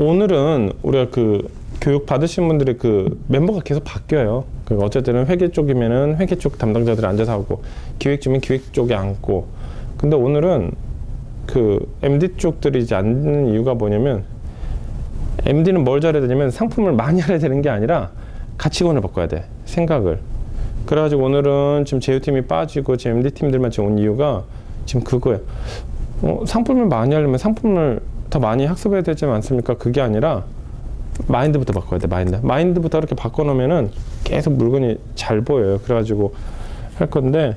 오늘은 우리가 그 교육 받으신 분들의 그 멤버가 계속 바뀌어요. 그 어쨌든 회계 쪽이면은 회계 쪽 담당자들이 앉아서 하고, 기획 쪽이면 기획 쪽에 앉고. 근데 오늘은 그 MD 쪽들이 이제 앉는 이유가 뭐냐면, MD는 뭘 잘해야 되냐면 상품을 많이 알아야 되는 게 아니라 가치관을 바꿔야 돼. 생각을. 그래가지고 오늘은 지금 제휴팀이 빠지고 지금 MD 팀들만 지금 온 이유가 지금 그거예요. 상품을 많이 하려면 상품을 더 많이 학습해야 되지 않습니까? 그게 아니라 마인드부터 바꿔야 돼. 마인드부터 이렇게 바꿔놓으면은 계속 물건이 잘 보여요. 그래가지고 할 건데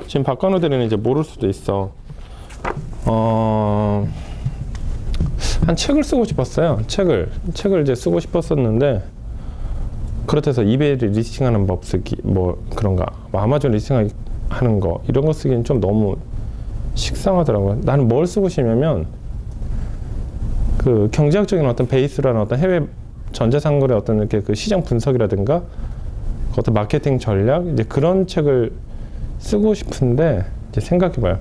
지금 바꿔놓으면 이제 모를 수도 있어. 한 책을 쓰고 싶었어요. 책을 이제 쓰고 싶었었는데, 그렇다고 해서 이베이를 리스팅하는 법 쓰기 뭐 그런가, 뭐 아마존 리스팅하는 거 이런 거 쓰기는 좀 너무 식상하더라고요. 나는 뭘 쓰고 싶냐면 그 경제학적인 어떤 베이스라는 어떤 해외 전자상거래 어떤 이렇게 그 시장 분석이라든가 어떤 마케팅 전략, 이제 그런 책을 쓰고 싶은데, 이제 생각해봐요.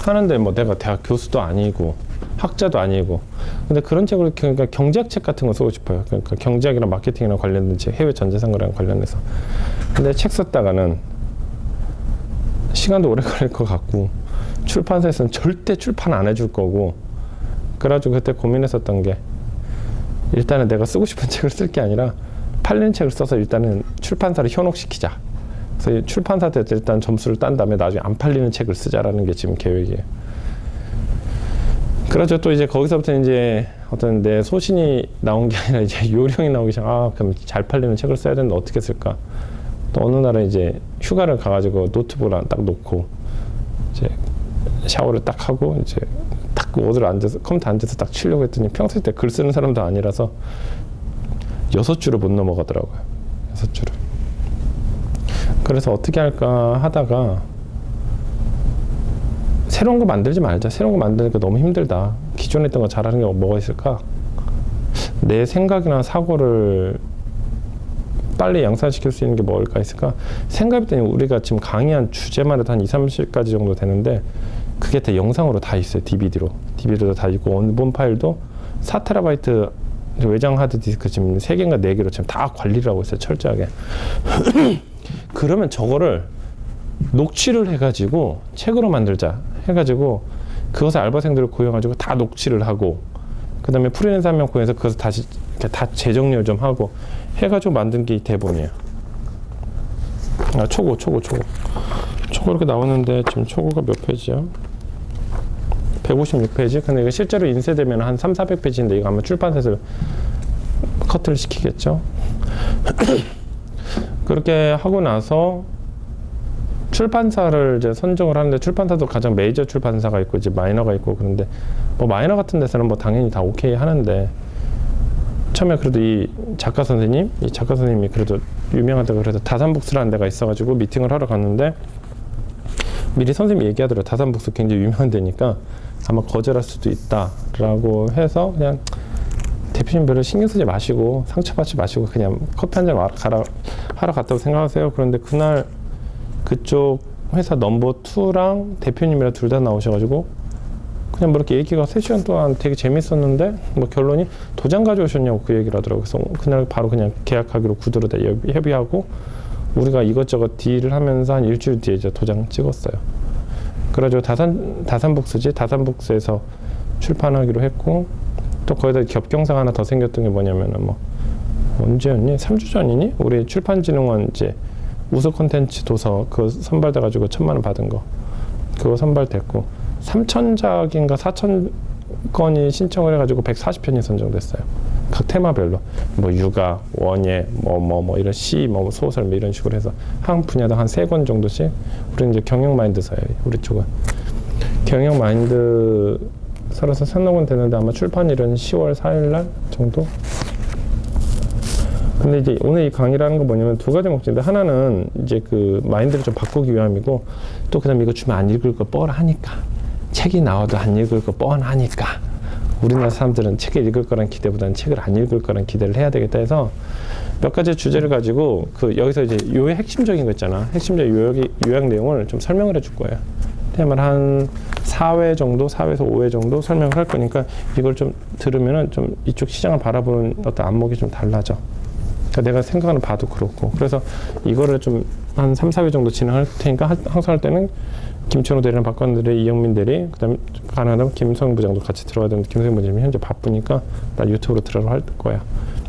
하는데 뭐 내가 대학 교수도 아니고 학자도 아니고, 근데 그런 책을, 그러니까 경제학 책 같은 거 쓰고 싶어요. 그러니까 경제학이랑 마케팅이랑 관련된 책, 해외 전자상거래랑 관련해서. 근데 책 썼다가는 시간도 오래 걸릴 것 같고, 출판사에서는 절대 출판 안 해줄 거고, 그래가지고 그때 고민했었던 게, 일단은 내가 쓰고 싶은 책을 쓸 게 아니라 팔리는 책을 써서 일단은 출판사를 현혹시키자. 그래서 출판사한테 일단 점수를 딴 다음에 나중에 안 팔리는 책을 쓰자라는 게 지금 계획이에요. 그렇죠. 또 이제 거기서부터 이제 어떤 내 소신이 나온 게 아니라 이제 요령이 나오기 시작. 그럼 잘 팔리는 책을 써야 되는데 어떻게 쓸까? 또 어느 날에 이제 휴가를 가가지고 노트북을 딱 놓고 이제 샤워를 딱 하고 이제 딱 옷을 앉아서 컴퓨터 앉아서 딱 치려고 했더니 평소에 때 글 쓰는 사람도 아니라서 6줄을 못 넘어가더라고요. 6줄을. 그래서 어떻게 할까 하다가 새로운 거 만들지 말자. 새로운 거 만드니까 너무 힘들다. 기존에 했던 거 잘하는 게 뭐가 있을까? 내 생각이나 사고를 빨리 양산시킬 수 있는 게 뭘까 있을까? 생각해봤더니 우리가 지금 강의한 주제만 해도 한 20~30가지 정도 되는데, 그게 다 영상으로 다 있어요. DVD로 다 있고, 원본 파일도 4TB 외장 하드디스크 지금 3개인가 4개로 지금 다 관리를 하고 있어요. 철저하게. 그러면 저거를 녹취를 해가지고 책으로 만들자 해가지고, 그것을 알바생들을 고용해가지고 다 녹취를 하고, 그 다음에 프리랜서 한 명 고용해서 그것을 다시 다 재정리를 좀 하고 해가지고 만든 게 이 대본이에요. 초고 이렇게 나오는데 지금 초고가 몇 페이지야? 156페이지? 근데 이거 실제로 인쇄되면 한 300~400페이지인데 이거 아마 출판사에서 커트를 시키겠죠? 그렇게 하고 나서 출판사를 이제 선정을 하는데, 출판사도 가장 메이저 출판사가 있고 이제 마이너가 있고, 그런데 뭐 마이너 같은 데서는 뭐 당연히 다 오케이 하는데, 처음에 그래도 이 작가 선생님이 그래도 유명하다고 그래서 다산북스라는 데가 있어가지고 미팅을 하러 갔는데, 미리 선생님이 얘기하더라고요. 다산북스 굉장히 유명한 데니까 아마 거절할 수도 있다라고 해서, 그냥 대표님 별로 신경 쓰지 마시고 상처받지 마시고 그냥 커피 한 잔 하러 갔다고 생각하세요. 그런데 그날 그쪽 회사 넘버 2랑 대표님이랑 둘 다 나오셔가지고 그냥 뭐 이렇게 얘기가 3시간 동안 되게 재밌었는데, 뭐 결론이 도장 가져오셨냐고 그 얘기를 하더라고요. 그래서 그날 바로 그냥 계약하기로 구두로 다 협의하고, 우리가 이것저것 딜을 하면서 한 일주일 뒤에 이제 도장 찍었어요. 그래가지고 다산북스에서 출판하기로 했고, 또 거기다 겹경사가 하나 더 생겼던 게 뭐냐면은, 뭐 언제였니? 3주 전이니? 우리 출판진흥원 이제 우수 콘텐츠 도서 그거 선발돼가지고 1,000만 원 받은 거, 그거 선발됐고 3,000작인가 4,000건이 신청을 해가지고 140편이 선정됐어요. 각 테마별로 뭐 육아, 원예, 뭐 이런 시, 뭐 소설 뭐 이런 식으로 해서 한 분야당 한 3권 정도씩. 우리는 이제 경영 마인드사예요. 우리 쪽은 경영 마인드 서로서 선정은 되는데 아마 출판일은 10월 4일날 정도. 근데 이제 오늘 이 강의라는 거 뭐냐면 2가지 목적인데, 하나는 이제 그 마인드를 좀 바꾸기 위함이고, 또 그다음에 이거 주면 안 읽을 거 뻔하니까, 책이 나와도 안 읽을 거 뻔하니까 우리나라 사람들은 책을 읽을 거란 기대보다는 책을 안 읽을 거란 기대를 해야 되겠다 해서 몇 가지 주제를 가지고, 그 여기서 이제 요의 핵심적인 거 있잖아. 핵심적 요약 내용을 좀 설명을 해줄 거예요. 시스템을 한 4회 정도, 4회에서 5회 정도 설명을 할 거니까 이걸 좀 들으면은 좀 이쪽 시장을 바라보는 어떤 안목이 좀 달라져. 그러니까 내가 생각하는 바도 그렇고. 그래서 이거를 좀 한 3, 4회 정도 진행할 테니까 항상 할 때는 김천호 대리랑 박관 대리, 이영민 대리, 그 다음에 가능하다면 김성현 부장도 같이 들어야 되는데 김성현 부장님이 현재 바쁘니까 나 유튜브로 들어라 할 거야.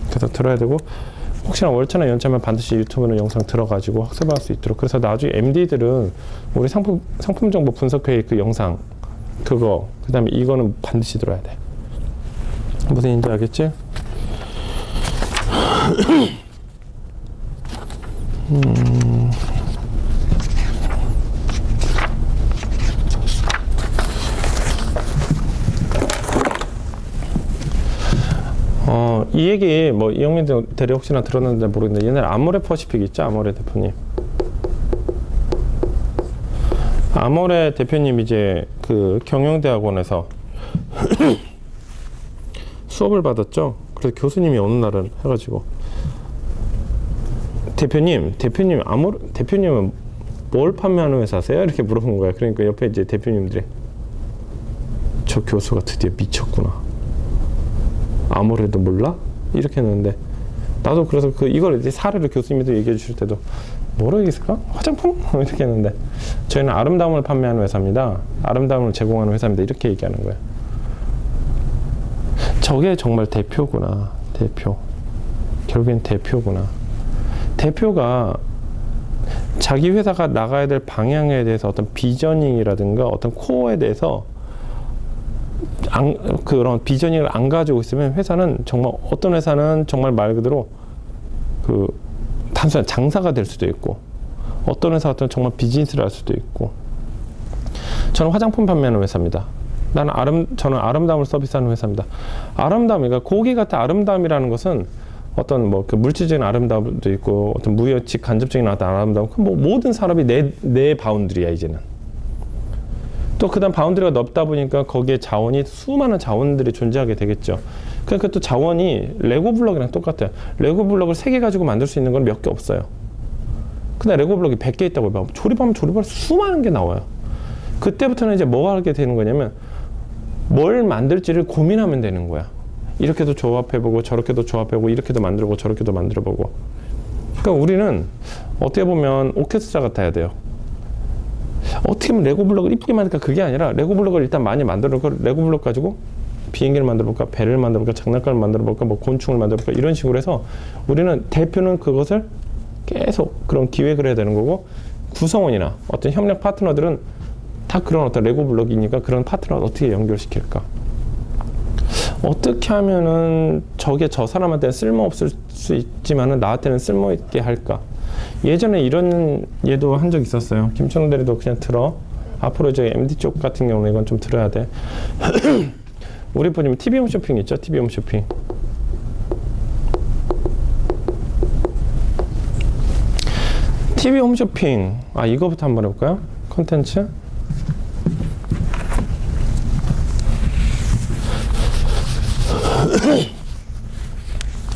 그래서 들어야 되고 혹시나 월차나 연차면 반드시 유튜브는 영상 들어가지고 학습할 수 있도록. 그래서 나중에 MD들은 우리 상품 정보 분석회의 그 영상 그거 그 다음에 이거는 반드시 들어야 돼. 무슨 인지 알겠지? 이 얘기 뭐 이영민 대리 혹시나 들었는지 모르겠는데 옛날에 아모레 퍼시픽 있죠? 아모레 대표님. 아모레 대표님 이제 그 경영대학원에서 수업을 받았죠. 그래서 교수님이 어느 날은 해가지고 대표님은 뭘 판매하는 회사세요? 이렇게 물어본 거야. 그러니까 옆에 이제 대표님들이 저 교수가 드디어 미쳤구나. 아모레도 몰라? 이렇게 했는데 나도 그래서 이걸 이제 사례를 교수님들 얘기해 주실 때도 뭐라고 얘기했을까? 화장품? 이렇게 했는데 저희는 아름다움을 판매하는 회사입니다. 아름다움을 제공하는 회사입니다. 이렇게 얘기하는 거예요. 저게 정말 대표구나. 대표. 결국엔 대표구나. 대표가 자기 회사가 나가야 될 방향에 대해서 어떤 비저닝이라든가 어떤 코어에 대해서 그런 비저닝을 안 가지고 있으면 회사는 정말 어떤 회사는 정말 말 그대로 그 단순한 장사가 될 수도 있고 어떤 회사 같은 정말 비즈니스를 할 수도 있고. 저는 화장품 판매하는 회사입니다. 저는 아름다움을 서비스하는 회사입니다. 아름다움, 그러니까 고기 같은 아름다움이라는 것은 어떤 뭐 그 물질적인 아름다움도 있고 어떤 무의식 간접적인 어떤 아름다움, 뭐 모든 사람이 내 바운드리야 이제는. 또 그다음 바운드리가 넓다 보니까 거기에 자원이 수많은 자원들이 존재하게 되겠죠. 그러니까 또 자원이 레고 블럭이랑 똑같아요. 레고 블럭을 3개 가지고 만들 수 있는 건 몇 개 없어요. 근데 레고 블럭이 100개 있다고 해봐. 조립하면 수많은 게 나와요. 그때부터는 이제 뭐가 하게 되는 거냐면 뭘 만들지를 고민하면 되는 거야. 이렇게도 조합해보고 저렇게도 조합해보고 이렇게도 만들어보고 저렇게도 만들어보고. 그러니까 우리는 어떻게 보면 오케스트라 같아야 돼요. 어떻게 하면 레고 블럭을 이쁘게 만들까? 그게 아니라 레고 블럭을 일단 많이 만들어놓고 레고 블럭 가지고 비행기를 만들어볼까? 배를 만들어볼까? 장난감을 만들어볼까? 뭐 곤충을 만들어볼까? 이런 식으로 해서 우리는 대표는 그것을 계속 그런 기획을 해야 되는 거고 구성원이나 어떤 협력 파트너들은 다 그런 어떤 레고 블럭이니까 그런 파트너를 어떻게 연결시킬까? 어떻게 하면은 저게 저 사람한테는 쓸모없을 수 있지만은 나한테는 쓸모있게 할까? 예전에 이런 예도 한 적 있었어요. 김천호 대리도 그냥 들어. 앞으로 저희 MD 쪽 같은 경우는 이건 좀 들어야 돼. 우리 보시면 TV 홈쇼핑 있죠? TV 홈쇼핑. TV 홈쇼핑. 이거부터 한번 해볼까요? 컨텐츠.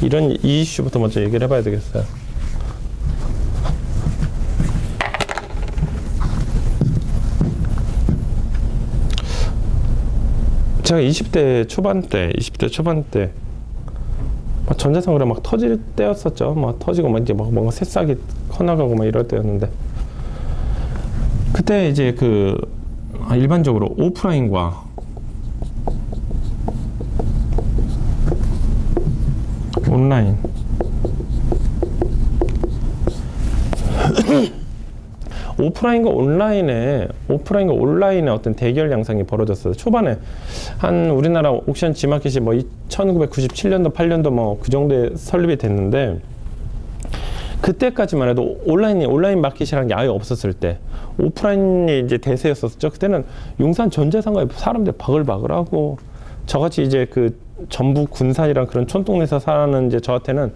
이런 이 이슈부터 먼저 얘기를 해봐야 되겠어요. 제가 20대 초반 때 막 전자상으로 막 터질 때였었죠. 막 터지고 막 이제 막 뭔가 새싹이 커나가고 막 이럴 때였는데 그때 이제 일반적으로 오프라인과 온라인 오프라인과 온라인의 어떤 대결 양상이 벌어졌어요. 초반에 한 우리나라 옥션 지마켓이 뭐 1997년도 8년도 뭐 그 정도에 설립이 됐는데 그때까지만 해도 온라인 마켓이라는 게 아예 없었을 때 오프라인이 이제 대세였었죠. 그때는 용산 전자상가에 사람들이 바글바글하고 저같이 이제 그 전북 군산이랑 그런 촌동네에서 사는 이제 저한테는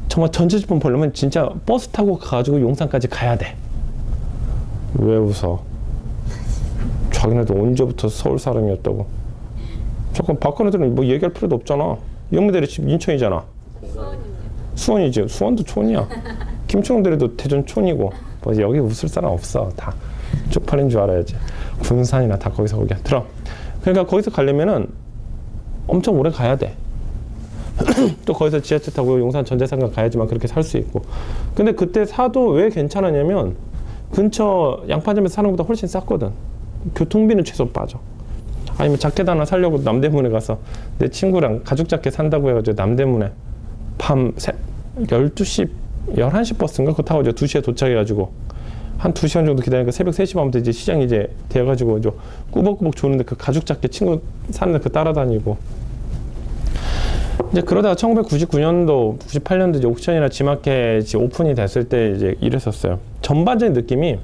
정말 전자제품 보려면 진짜 버스 타고 가가지고 용산까지 가야 돼. 왜 웃어? 자기네도 언제부터 서울 사람이었다고. 잠깐 박근혜들은 뭐 얘기할 필요도 없잖아. 이영민 대리 집 인천이잖아. 수원이지. 수원도 촌이야. 김천호 대리도 대전 촌이고. 뭐 여기 웃을 사람 없어. 다 쪽팔린 줄 알아야지. 군산이나 다 거기서 거기야. 들어. 그러니까 거기서 가려면은 엄청 오래 가야 돼. 또 거기서 지하철 타고 용산 전재상가 가야지만 그렇게 살 수 있고. 근데 그때 사도 왜 괜찮았냐면 근처 양파점에서 사는 것보다 훨씬 쌌거든. 교통비는 최소 빠져. 아니면 자켓 하나 사려고 남대문에 가서 내 친구랑 가죽 자켓 산다고 해가지고 남대문에 밤 12시, 11시 버스인가? 그거 타고 이제 2시에 도착해가지고 한 2시간 정도 기다리니까 새벽 3시 반부터 이제 시장이 이제 되어가지고 이제 꾸벅꾸벅 조는데 그 가죽 자켓 친구 사는데 그 따라다니고. 이제 그러다가 1999년도, 98년도 이제 옥션이나 지마켓이 오픈이 됐을 때 이제 이랬었어요. 전반적인 느낌이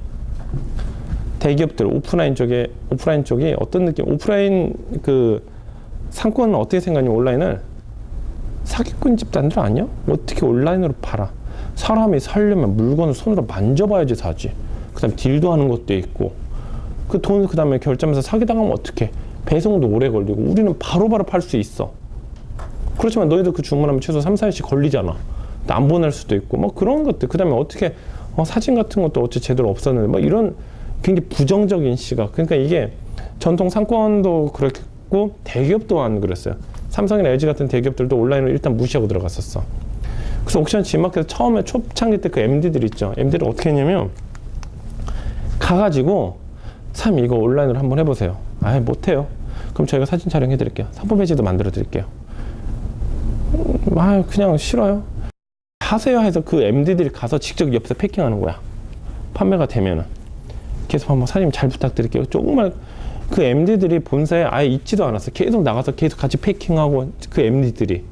대기업들 오프라인 쪽이 어떤 느낌? 오프라인 그 상권은 어떻게 생각하냐면 온라인을 사기꾼 집단들 아니야? 어떻게 온라인으로 팔아? 사람이 사려면 물건을 손으로 만져봐야지 사지. 그다음에 딜도 하는 것도 있고 그 돈 그다음에 결제하면서 사기당하면 어떡해? 배송도 오래 걸리고 우리는 바로바로 팔 수 있어. 그렇지만 너희들 그 주문하면 최소 3, 4일씩 걸리잖아. 안 보낼 수도 있고 뭐 그런 것들. 그다음에 어떻게 사진 같은 것도 어째 제대로 없었는데 뭐 이런 굉장히 부정적인 시각. 그러니까 이게 전통 상권도 그렇고 대기업 또한 그랬어요. 삼성이나 LG 같은 대기업들도 온라인을 일단 무시하고 들어갔었어. 그래서 옥션 지마켓에서 처음에 초창기 때 그 MD들 있죠. MD를 어떻게 했냐면 가가지고 참 이거 온라인으로 한번 해보세요. 아 못해요. 그럼 저희가 사진 촬영해 드릴게요. 상품 페이지도 만들어 드릴게요. 그냥 싫어요. 하세요 해서 그 MD들이 가서 직접 옆에서 패킹하는 거야. 판매가 되면은 계속 한번 사장님 잘 부탁드릴게요. 정말 그 MD들이 본사에 아예 있지도 않았어. 계속 나가서 계속 같이 패킹하고 그 MD들이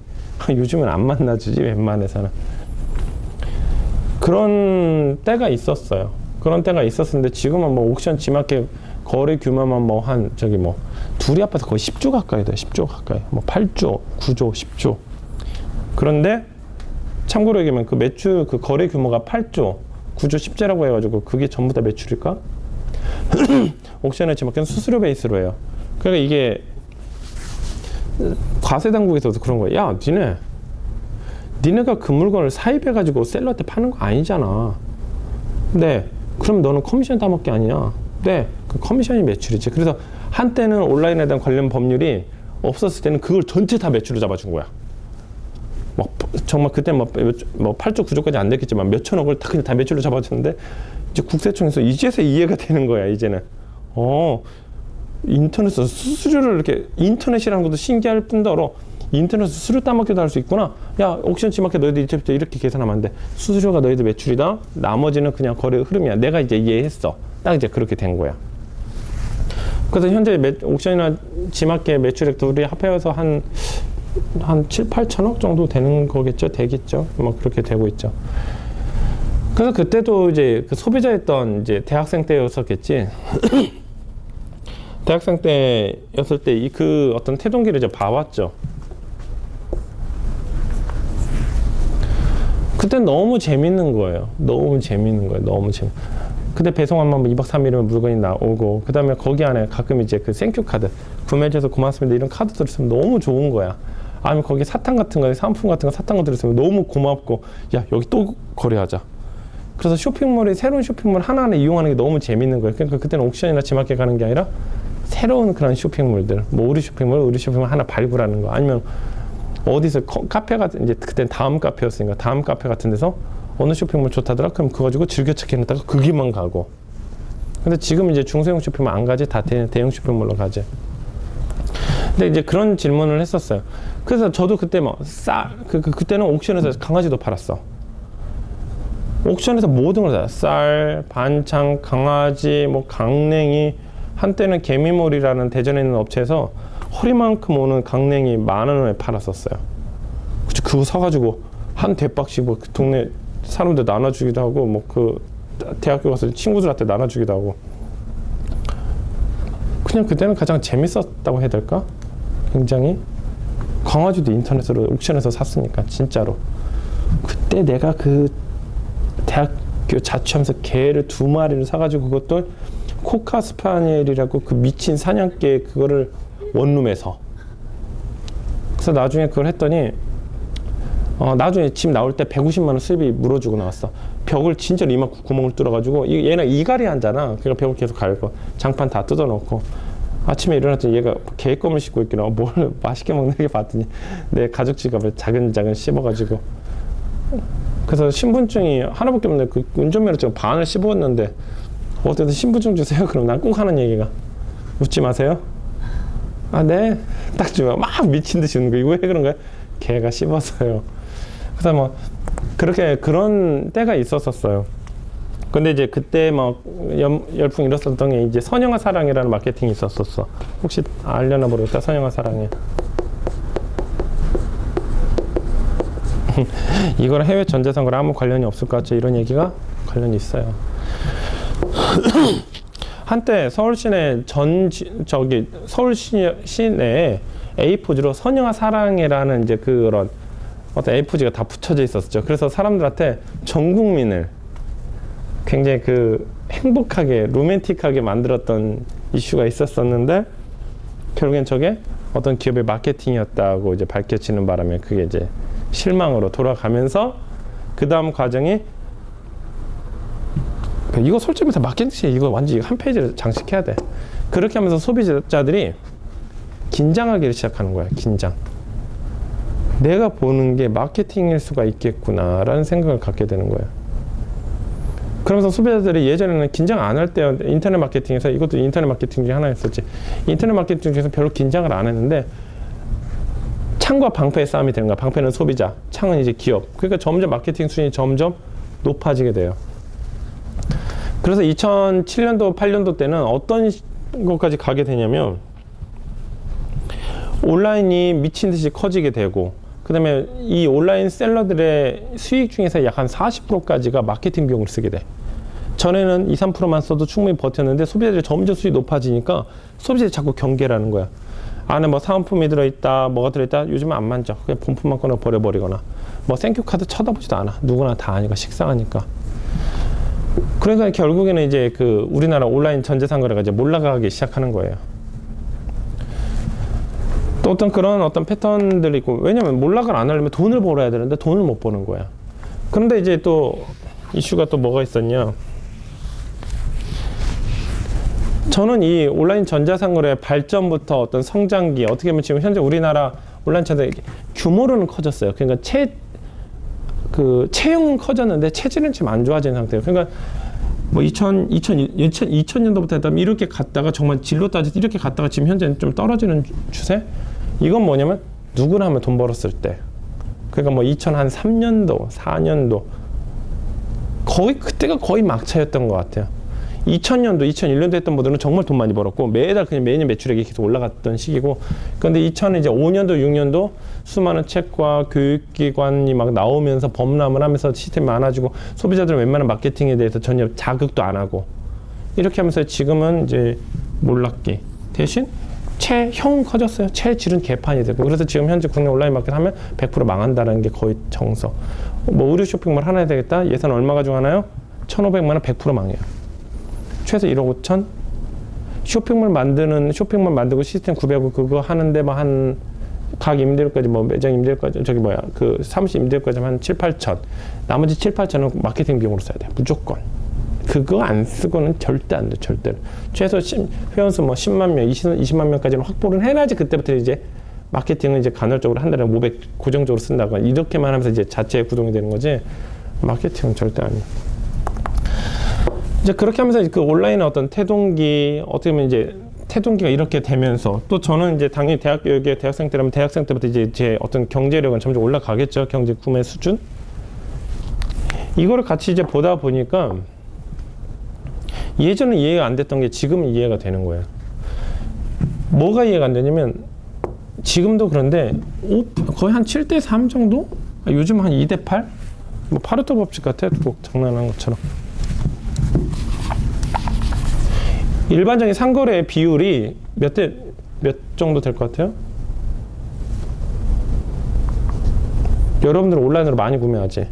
요즘은 안 만나주지 웬만해서는. 그런 때가 있었어요. 그런 때가 있었는데 지금은 뭐 옥션 지마켓 거래 규모만 뭐 한 저기 뭐 둘이 합해서 거의 10조 가까이 돼. 10조 가까이. 뭐 8조, 9조, 10조. 그런데 참고로 얘기하면 그 매출 그 거래 규모가 8조, 9조, 10조라고 해가지고 그게 전부 다 매출일까? 옥션의 지마켓은 수수료 베이스로 해요. 그러니까 이게 과세 당국에서도 그런 거야. 야, 니네가 그 물건을 사입해가지고 셀러한테 파는 거 아니잖아. 네, 그럼 너는 커미션 따먹기 아니냐? 네, 그 커미션이 매출이지. 그래서 한때는 온라인에 대한 관련 법률이 없었을 때는 그걸 전체 다 매출로 잡아준 거야. 정말 그때 뭐 8조, 9조까지 안 됐겠지만 몇 천억을 그냥 다 매출로 잡아줬는데 이제 국세청에서 이제서 이해가 되는 거야, 이제는. 인터넷에서 수수료를 이렇게, 인터넷이라는 것도 신기할 뿐더러 인터넷에서 수수료 따먹기도 할 수 있구나. 야, 옥션 지마켓 너희들 이제부터 이렇게 계산하면 안 돼. 수수료가 너희들 매출이다. 나머지는 그냥 거래 흐름이야. 내가 이제 이해했어. 딱 이제 그렇게 된 거야. 그래서 현재 옥션이나 지마켓 매출액 둘이 합해서 한 7, 8천억 정도 되는 거겠죠? 되겠죠? 뭐 그렇게 되고 있죠. 그래서 그때도 이제 그 소비자였던 이제 대학생 때였었겠지. 대학생 때였을 때 그 어떤 태동기를 이제 봐왔죠. 그때 너무 재밌는 거예요. 너무 재밌는 거예요. 근데 배송하면 2박 3일이면 물건이 나오고, 그 다음에 거기 안에 가끔 이제 그 땡큐 카드, 구매해줘서 고맙습니다 이런 카드들 있으면 너무 좋은 거야. 아니면 거기 사탕 같은 거, 상품 같은 거, 사탕 것들 있으면 너무 고맙고, 야, 여기 또 거래하자. 그래서 쇼핑몰이 새로운 쇼핑몰 하나하나 이용하는 게 너무 재밌는 거예요. 그러니까 그때는 옥션이나 지마켓 가는 게 아니라 새로운 그런 쇼핑몰들, 뭐 우리 쇼핑몰 하나 발굴하는 거, 아니면 어디서 카페 같은, 이제 그때는 다음 카페였으니까 다음 카페 같은 데서 어느 쇼핑몰 좋다더라? 그럼 그거 가지고 즐겨찾기 해놨다가 거기만 가고. 근데 지금 이제 중소형 쇼핑몰 안 가지? 다 대형 쇼핑몰로 가지. 근데 이제 그런 질문을 했었어요. 그래서 저도 그때 뭐 그때는 옥션에서 강아지도 팔았어. 옥션에서 모든 걸 다 쌀, 반찬, 강아지, 뭐 강냉이. 한때는 개미몰이라는 대전에 있는 업체에서 허리만큼 오는 강냉이 10,000원에 팔았었어요. 그거 사가지고 한 대박씩 뭐 그 동네 사람들 나눠주기도 하고, 뭐 그 대학교 가서 친구들한테 나눠주기도 하고. 그냥 그때는 가장 재밌었다고 해야 될까? 굉장히. 강아지도 인터넷으로 옥션에서 샀으니까 진짜로. 그때 내가 그 대학교 자취하면서 개를 2마리를 사가지고, 그것도 코카 스파니엘이라고 그 미친 사냥개, 그거를 원룸에서. 그래서 나중에 그걸 했더니 나중에 집 나올 때 150만 원 수입이 물어주고 나왔어. 벽을 진짜 이만큼 구멍을 뚫어가지고 얘는 이갈이 앉잖아. 그러니까 벽을 계속 갈고 장판 다 뜯어놓고 아침에 일어났더니 얘가 개껌을 씹고 있길래 뭘 맛있게 먹는 게 봤더니 내 가죽 지갑을 자근자근 씹어가지고 그래서 신분증이 하나밖에 없는데 그 운전면허증 반을 씹었는데 어쨌든 신분증 주세요. 그럼 난 꼭 하는 얘기가 웃지 마세요. 아, 네. 딱 주면 막 미친 듯이 웃는 거. 이거 왜 그런 거야? 걔가 씹었어요. 그래서 뭐 그렇게 그런 때가 있었었어요. 근데 이제 그때 막 열풍 일었었던 게 이제 선영아 사랑이라는 마케팅이 있었었어. 혹시 알려나 모르겠다. 선영아 사랑이. 이거랑 해외 전자선거랑 아무 관련이 없을 것 같죠? 이런 얘기가 관련이 있어요. 한때 서울 시내 서울 시내에 A4지로 선영아 사랑해라는 이제 그런 어떤 A4지가 다 붙여져 있었죠. 그래서 사람들한테 전 국민을 굉장히 그 행복하게 로맨틱하게 만들었던 이슈가 있었었는데 결국엔 저게 어떤 기업의 마케팅이었다고 이제 밝혀지는 바람에 그게 이제 실망으로 돌아가면서 그 다음 과정이 이거 솔직히 말해서 마케팅이 이거 완전히 한 페이지를 장식해야 돼. 그렇게 하면서 소비자들이 긴장하기 시작하는 거야. 긴장. 내가 보는 게 마케팅일 수가 있겠구나라는 생각을 갖게 되는 거예요. 그러면서 소비자들이 예전에는 긴장 안 할 때 인터넷 마케팅에서 이것도 인터넷 마케팅 중에 하나였었지. 인터넷 마케팅 중에서 별로 긴장을 안 했는데 창과 방패의 싸움이 되는 거야. 방패는 소비자, 창은 이제 기업. 그러니까 점점 마케팅 수준이 점점 높아지게 돼요. 그래서 2007년도, 8년도 때는 어떤 것까지 가게 되냐면 온라인이 미친 듯이 커지게 되고 그 다음에 이 온라인 셀러들의 수익 중에서 약 한 40%까지가 마케팅 비용을 쓰게 돼. 전에는 2, 3%만 써도 충분히 버텼는데 소비자들이 점점 수익이 높아지니까 소비자들이 자꾸 경계를 하는 거야. 안에 뭐 사은품이 들어있다, 뭐가 들어있다, 요즘은 안 만져. 그냥 본품만 꺼내 버려버리거나 뭐 땡큐 카드 쳐다보지도 않아. 누구나 다 아니까, 식상하니까. 그러니까 결국에는 이제 그 우리나라 온라인 전자상거래가 이제 몰락하기 시작하는 거예요. 또 어떤 그런 어떤 패턴들이 있고, 왜냐면 몰락을 안 하려면 돈을 벌어야 되는데 돈을 못 버는 거야. 그런데 이제 또 이슈가 또 뭐가 있었냐. 저는 이 온라인 전자상거래 발전부터 어떤 성장기, 어떻게 보면 지금 현재 우리나라 온라인 전자 규모로는 커졌어요. 그러니까 체형은 커졌는데 체질은 지금 안 좋아진 상태예요. 그러니까 뭐 2000년도부터 했다면 이렇게 갔다가 정말 진로 따져서 이렇게 갔다가 지금 현재는 좀 떨어지는 추세? 이건 뭐냐면 누구나 하면 돈 벌었을 때. 그러니까 뭐 2003년도, 4년도 거의 그때가 거의 막차였던 것 같아요. 2000년도, 2001년도 했던 분들은 정말 돈 많이 벌었고 매달 그냥 매년 매출액이 계속 올라갔던 시기고, 그런데 2005년도, 6년도 수많은 책과 교육기관이 막 나오면서 범람을 하면서 시스템이 많아지고 소비자들은 웬만한 마케팅에 대해서 전혀 자극도 안 하고 이렇게 하면서 지금은 이제 몰락기 대신 체형은 커졌어요. 체질은 개판이 되고, 그래서 지금 현재 국내 온라인 마켓 하면 100% 망한다는 게 거의 정석. 뭐 의류 쇼핑몰 하나 해야 되겠다. 예산 얼마 가지고 하나요? 1,500만 원 100% 망해요. 최소 1억 5천. 쇼핑몰 만들고 시스템 900억 그거 하는데 뭐 한 각 임대료까지 뭐 매장 임대료까지 그 사무실 임대료까지 한 7, 8천. 나머지 7, 8천은 마케팅 비용으로 써야 돼. 무조건. 그거 안 쓰고는 절대 안 돼. 절대로. 최소 회원수 뭐 10만 명, 20만 명까지는 확보를 해놔야지 그때부터 이제 마케팅은 이제 간헐적으로 한 달에 500 고정적으로 쓴다거나 이렇게만 하면서 이제 자체 구동이 되는 거지. 마케팅은 절대 아니에요. 이제 그렇게 하면서 그 온라인의 어떤 태동기, 어떻게 보면 이제 태동기가 이렇게 되면서 또 저는 이제 당연히 대학 교육의 대학생 때라면 대학생 때부터 이제 제 어떤 경제력은 점점 올라가겠죠. 경제 구매 수준. 이거를 같이 이제 보다 보니까 예전은 이해가 안 됐던 게 지금은 이해가 되는 거예요. 뭐가 이해가 안 되냐면 지금도 그런데 거의 한 7대3 정도? 요즘 한 2대8? 뭐 파르토 법칙 같아. 또 장난하는 것처럼. 일반적인 상거래 비율이 몇 정도 될 것 같아요? 여러분들은 온라인으로 많이 구매하지?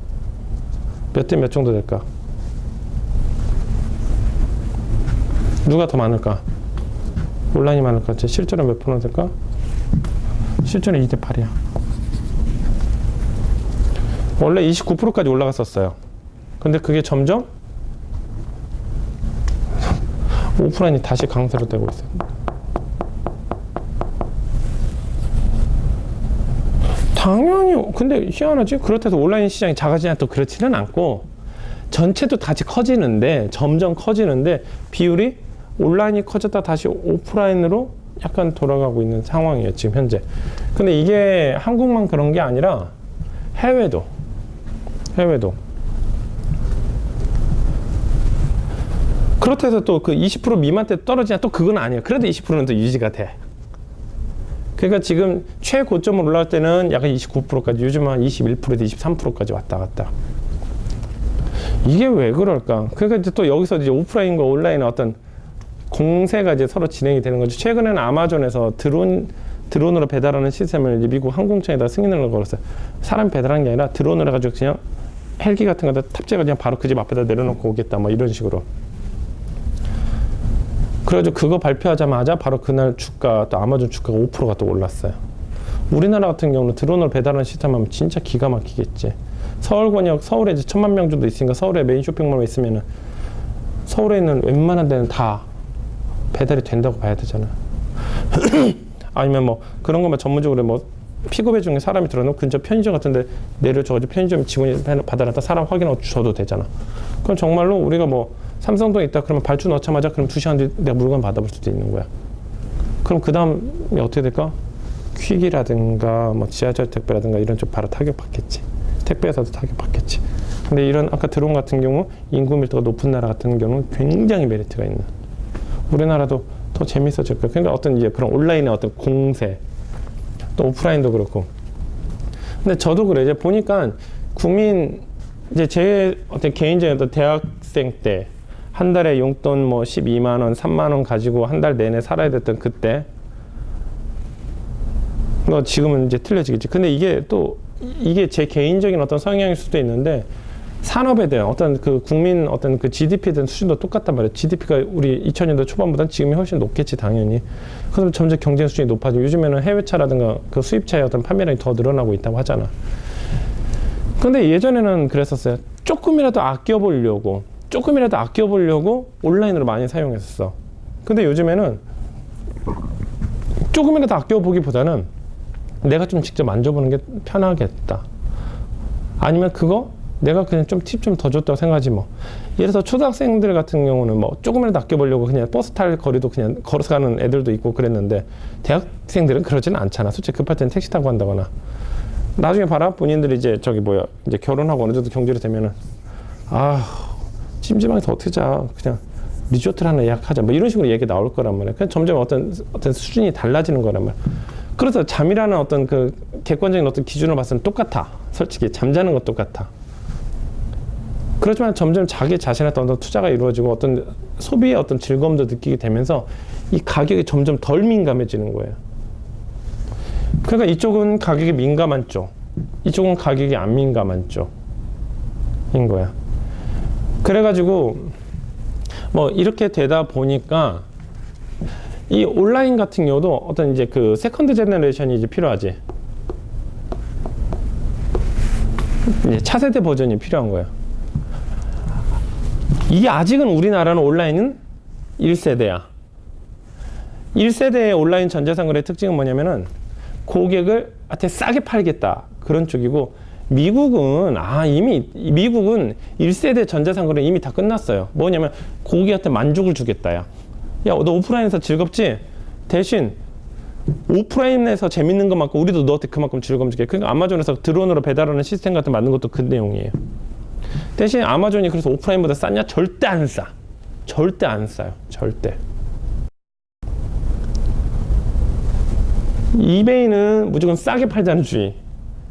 몇 대 몇 정도 될까? 누가 더 많을까? 온라인이 많을까? 실제로 몇 프로 될까? 실제로 2대8이야. 원래 29%까지 올라갔었어요. 근데 그게 점점 오프라인이 다시 강세로 되고 있어요. 당연히. 근데 희한하지? 그렇다고 해서 온라인 시장이 작아지냐 또 그렇지는 않고 전체도 같이 커지는데, 점점 커지는데 비율이 온라인이 커졌다 다시 오프라인으로 약간 돌아가고 있는 상황이에요, 지금 현재. 근데 이게 한국만 그런 게 아니라 해외도 그렇다 해서 또 그 20% 미만대 떨어지냐 또 그건 아니에요. 그래도 20%는 또 유지가 돼. 그러니까 지금 최고점으로 올라올 때는 약간 29%까지, 요즘은 한 21%에서 23%까지 왔다 갔다. 이게 왜 그럴까? 그러니까 이제 또 여기서 이제 오프라인과 온라인의 어떤 공세가 이제 서로 진행이 되는 거죠. 최근에는 아마존에서 드론으로 배달하는 시스템을 이제 미국 항공청에다 승인을 걸었어요. 사람 배달하는 게 아니라 드론을 해가지고 그냥 헬기 같은 거다 탑재가 그냥 바로 그 집 앞에다 내려놓고 오겠다, 뭐 이런 식으로. 그래가지고 그거 발표하자마자 바로 그날 주가, 또 아마존 주가가 5%가 또 올랐어요. 우리나라 같은 경우는 드론을 배달하는 시스템 하면 진짜 기가 막히겠지. 서울권역, 서울에 이제 1000만 명 정도 있으니까 서울에 메인 쇼핑몰만 있으면은 서울에 있는 웬만한 데는 다 배달이 된다고 봐야 되잖아. 아니면 뭐 그런 것만 전문적으로 뭐 픽업해 중에 사람이 들어놓고 근처 편의점 같은 데 내려줘가지고 편의점 직원이 받아놨다 사람 확인하고 줘도 되잖아. 그럼 정말로 우리가 뭐 삼성동에 있다 그러면 발주 넣자마자 그럼 2시간 뒤에 내가 물건 받아볼 수도 있는 거야. 그럼 그 다음에 어떻게 될까? 퀵이라든가 뭐 지하철 택배라든가 이런 쪽 바로 타격받겠지. 택배에서도 타격받겠지. 근데 이런 아까 드론 같은 경우 인구 밀도가 높은 나라 같은 경우는 굉장히 메리트가 있는. 우리나라도 더 재밌어질 거예요. 그러니까 어떤 이제 그런 온라인의 어떤 공세, 또 오프라인도 그렇고. 근데 저도 그래. 이제 보니까 국민, 이제 제 어떤 개인적인 어떤 대학생 때 한 달에 용돈 뭐 12만 원, 3만 원 가지고 한 달 내내 살아야 됐던 그때, 뭐 지금은 이제 틀려지겠지. 근데 이게 또 이게 제 개인적인 어떤 성향일 수도 있는데 산업에 대한 어떤 그 국민 어떤 그 GDP에 대한 수준도 똑같단 말이에요. GDP가 우리 2000년대 초반보다는 지금이 훨씬 높겠지, 당연히. 그래서 점점 경쟁 수준이 높아지고 요즘에는 해외차라든가 그 수입차의 어떤 판매량이 더 늘어나고 있다고 하잖아. 근데 예전에는 그랬었어요. 조금이라도 아껴보려고 온라인으로 많이 사용했었어. 근데 요즘에는 조금이라도 아껴보기보다는 내가 좀 직접 만져보는 게 편하겠다. 아니면 그거 내가 그냥 좀 팁 좀 더 줬다고 생각하지 뭐. 예를 들어서 초등학생들 같은 경우는 뭐 조금이라도 아껴보려고 그냥 버스 탈 거리도 그냥 걸어서 가는 애들도 있고 그랬는데 대학생들은 그러지는 않잖아. 솔직히 급할 때는 택시 타고 간다거나. 나중에 봐라. 본인들이 이제 이제 결혼하고 어느 정도 경제를 되면은 찜찜하게 어떻게 자. 그냥 리조트를 하나 예약하자. 뭐 이런 식으로 얘기 나올 거란 말이야. 그냥 점점 어떤 수준이 달라지는 거란 말이야. 그래서 잠이라는 어떤 그 객관적인 어떤 기준을 봤을 때 똑같아. 솔직히 잠자는 것 똑같아. 그렇지만 점점 자기 자신한테 어떤 투자가 이루어지고 어떤 소비의 어떤 즐거움도 느끼게 되면서 이 가격이 점점 덜 민감해지는 거예요. 그러니까 이쪽은 가격이 민감한 쪽, 이쪽은 가격이 안 민감한 쪽인 거야. 그래가지고 뭐 이렇게 되다 보니까 이 온라인 같은 경우도 어떤 이제 그 세컨드 제너레이션이 이제 필요하지. 이제 차세대 버전이 필요한 거예요. 이게 아직은 우리나라는 온라인은 1세대야. 1세대의 온라인 전자상거래의 특징은 뭐냐면은 고객을 한테 싸게 팔겠다. 그런 쪽이고, 미국은 미국은 1세대 전자상거래 이미 다 끝났어요. 뭐냐면 고객한테 만족을 주겠다. 야, 너 오프라인에서 즐겁지? 대신 오프라인에서 재밌는 것만큼 우리도 너한테 그만큼 즐거움 줄게. 그러니까 아마존에서 드론으로 배달하는 시스템 같은 거 만든 것도 그 내용이에요. 대신 아마존이 그래서 오프라인보다 쌌냐? 절대 안 싸. 절대 안 싸요. 절대. 이베이는 무조건 싸게 팔자는 주의.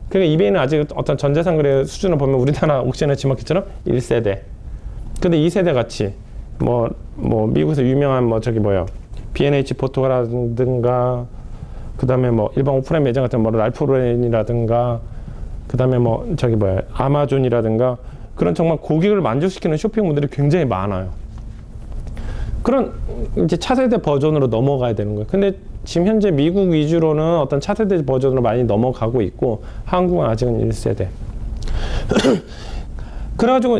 그러니까 이베이는 아직 어떤 전자상거래 수준을 보면 우리나라 옥션의 지마켓처럼 1세대. 근데 2세대 같이 뭐 미국에서 유명한 B&H 포토라든가 그 다음에 뭐 일반 오프라인 매장 같은 뭐 랄프로렌이라든가 그 다음에 아마존이라든가 그런 정말 고객을 만족시키는 쇼핑몰들이 굉장히 많아요. 그런 이제 차세대 버전으로 넘어가야 되는 거예요. 근데 지금 현재 미국 위주로는 어떤 차세대 버전으로 많이 넘어가고 있고 한국은 아직은 1세대. 그래가지고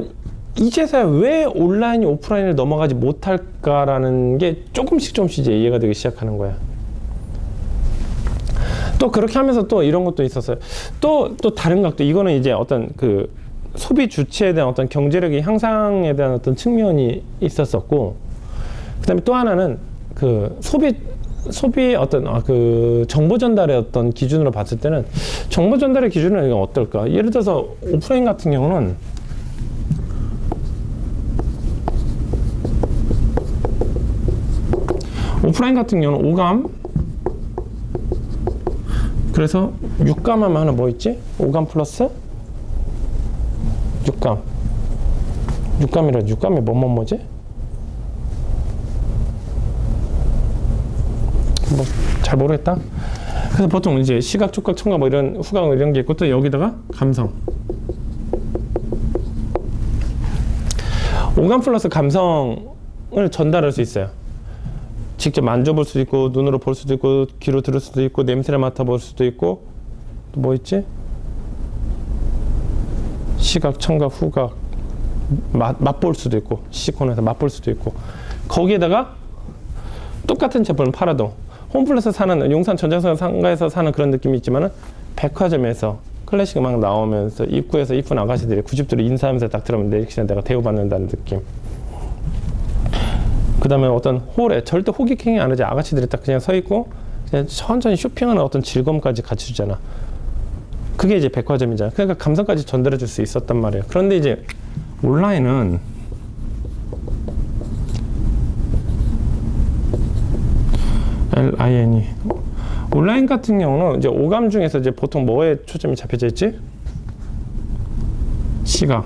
이제서야 왜 온라인이 오프라인을 넘어가지 못할까라는 게 조금씩 이제 이해가 되기 시작하는 거야. 또 그렇게 하면서 또 이런 것도 있었어요. 또 다른 각도, 이거는 이제 어떤 그 소비 주체에 대한 어떤 경제력의 향상에 대한 어떤 측면이 있었었고, 그 다음에 또 하나는 그 소비의 어떤 그 정보 전달의 어떤 기준으로 봤을 때는, 정보 전달의 기준은 어떨까? 예를 들어서 오프라인 같은 경우는 오감, 그래서 6감 하면 하나 뭐 있지? 5감 플러스 6감이라 6감이 뭐지? 뭐 잘 모르겠다. 그래서 보통 이제 시각, 촉각, 청각 뭐 이런 후각 이런 게 있고, 또 여기다가 감성. 5감 플러스 감성을 전달할 수 있어요. 직접 만져볼 수도 있고, 눈으로 볼 수도 있고, 귀로 들을 수도 있고, 냄새를 맡아볼 수도 있고, 또 뭐 있지? 시각, 청각, 후각, 맛볼 수도 있고, 시식코너에서 맛볼 수도 있고, 거기에다가 똑같은 제품을 팔아도 홈플러스 사는, 용산 전자상 상가에서 사는 그런 느낌이 있지만은, 백화점에서 클래식 음악 나오면서 입구에서 이쁜 아가씨들이 90도로 인사하면서 딱 들어오면 내 역시나 내가 대우받는다는 느낌. 그 다음에 어떤 홀에 절대 호객행위 안 하지, 아가씨들이 딱 그냥 서 있고 그냥 천천히 쇼핑하는 어떤 즐거움까지 같이 주잖아. 그게 이제 백화점이잖아. 그러니까 감성까지 전달해 줄 수 있었단 말이에요. 그런데 이제 온라인은 LINE 온라인 같은 경우는 이제 오감 중에서 이제 보통 뭐에 초점이 잡혀져 있지? 시각,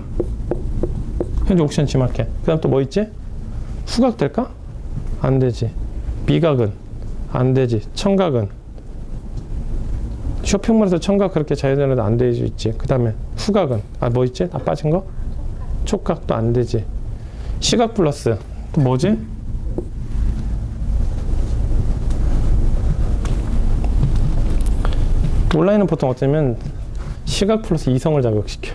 현재 옥션 지마켓. 그 다음 또 뭐 있지? 후각 될까? 안 되지. 미각은 안 되지. 청각은 쇼핑몰에서 청각 그렇게 자유전에도 안 될 수 있지. 그 다음에 후각은 뭐 있지? 빠진 거? 촉각도 안 되지. 시각 플러스 또 뭐지? 온라인은 보통 어쩌면 시각 플러스 이성을 자극시켜.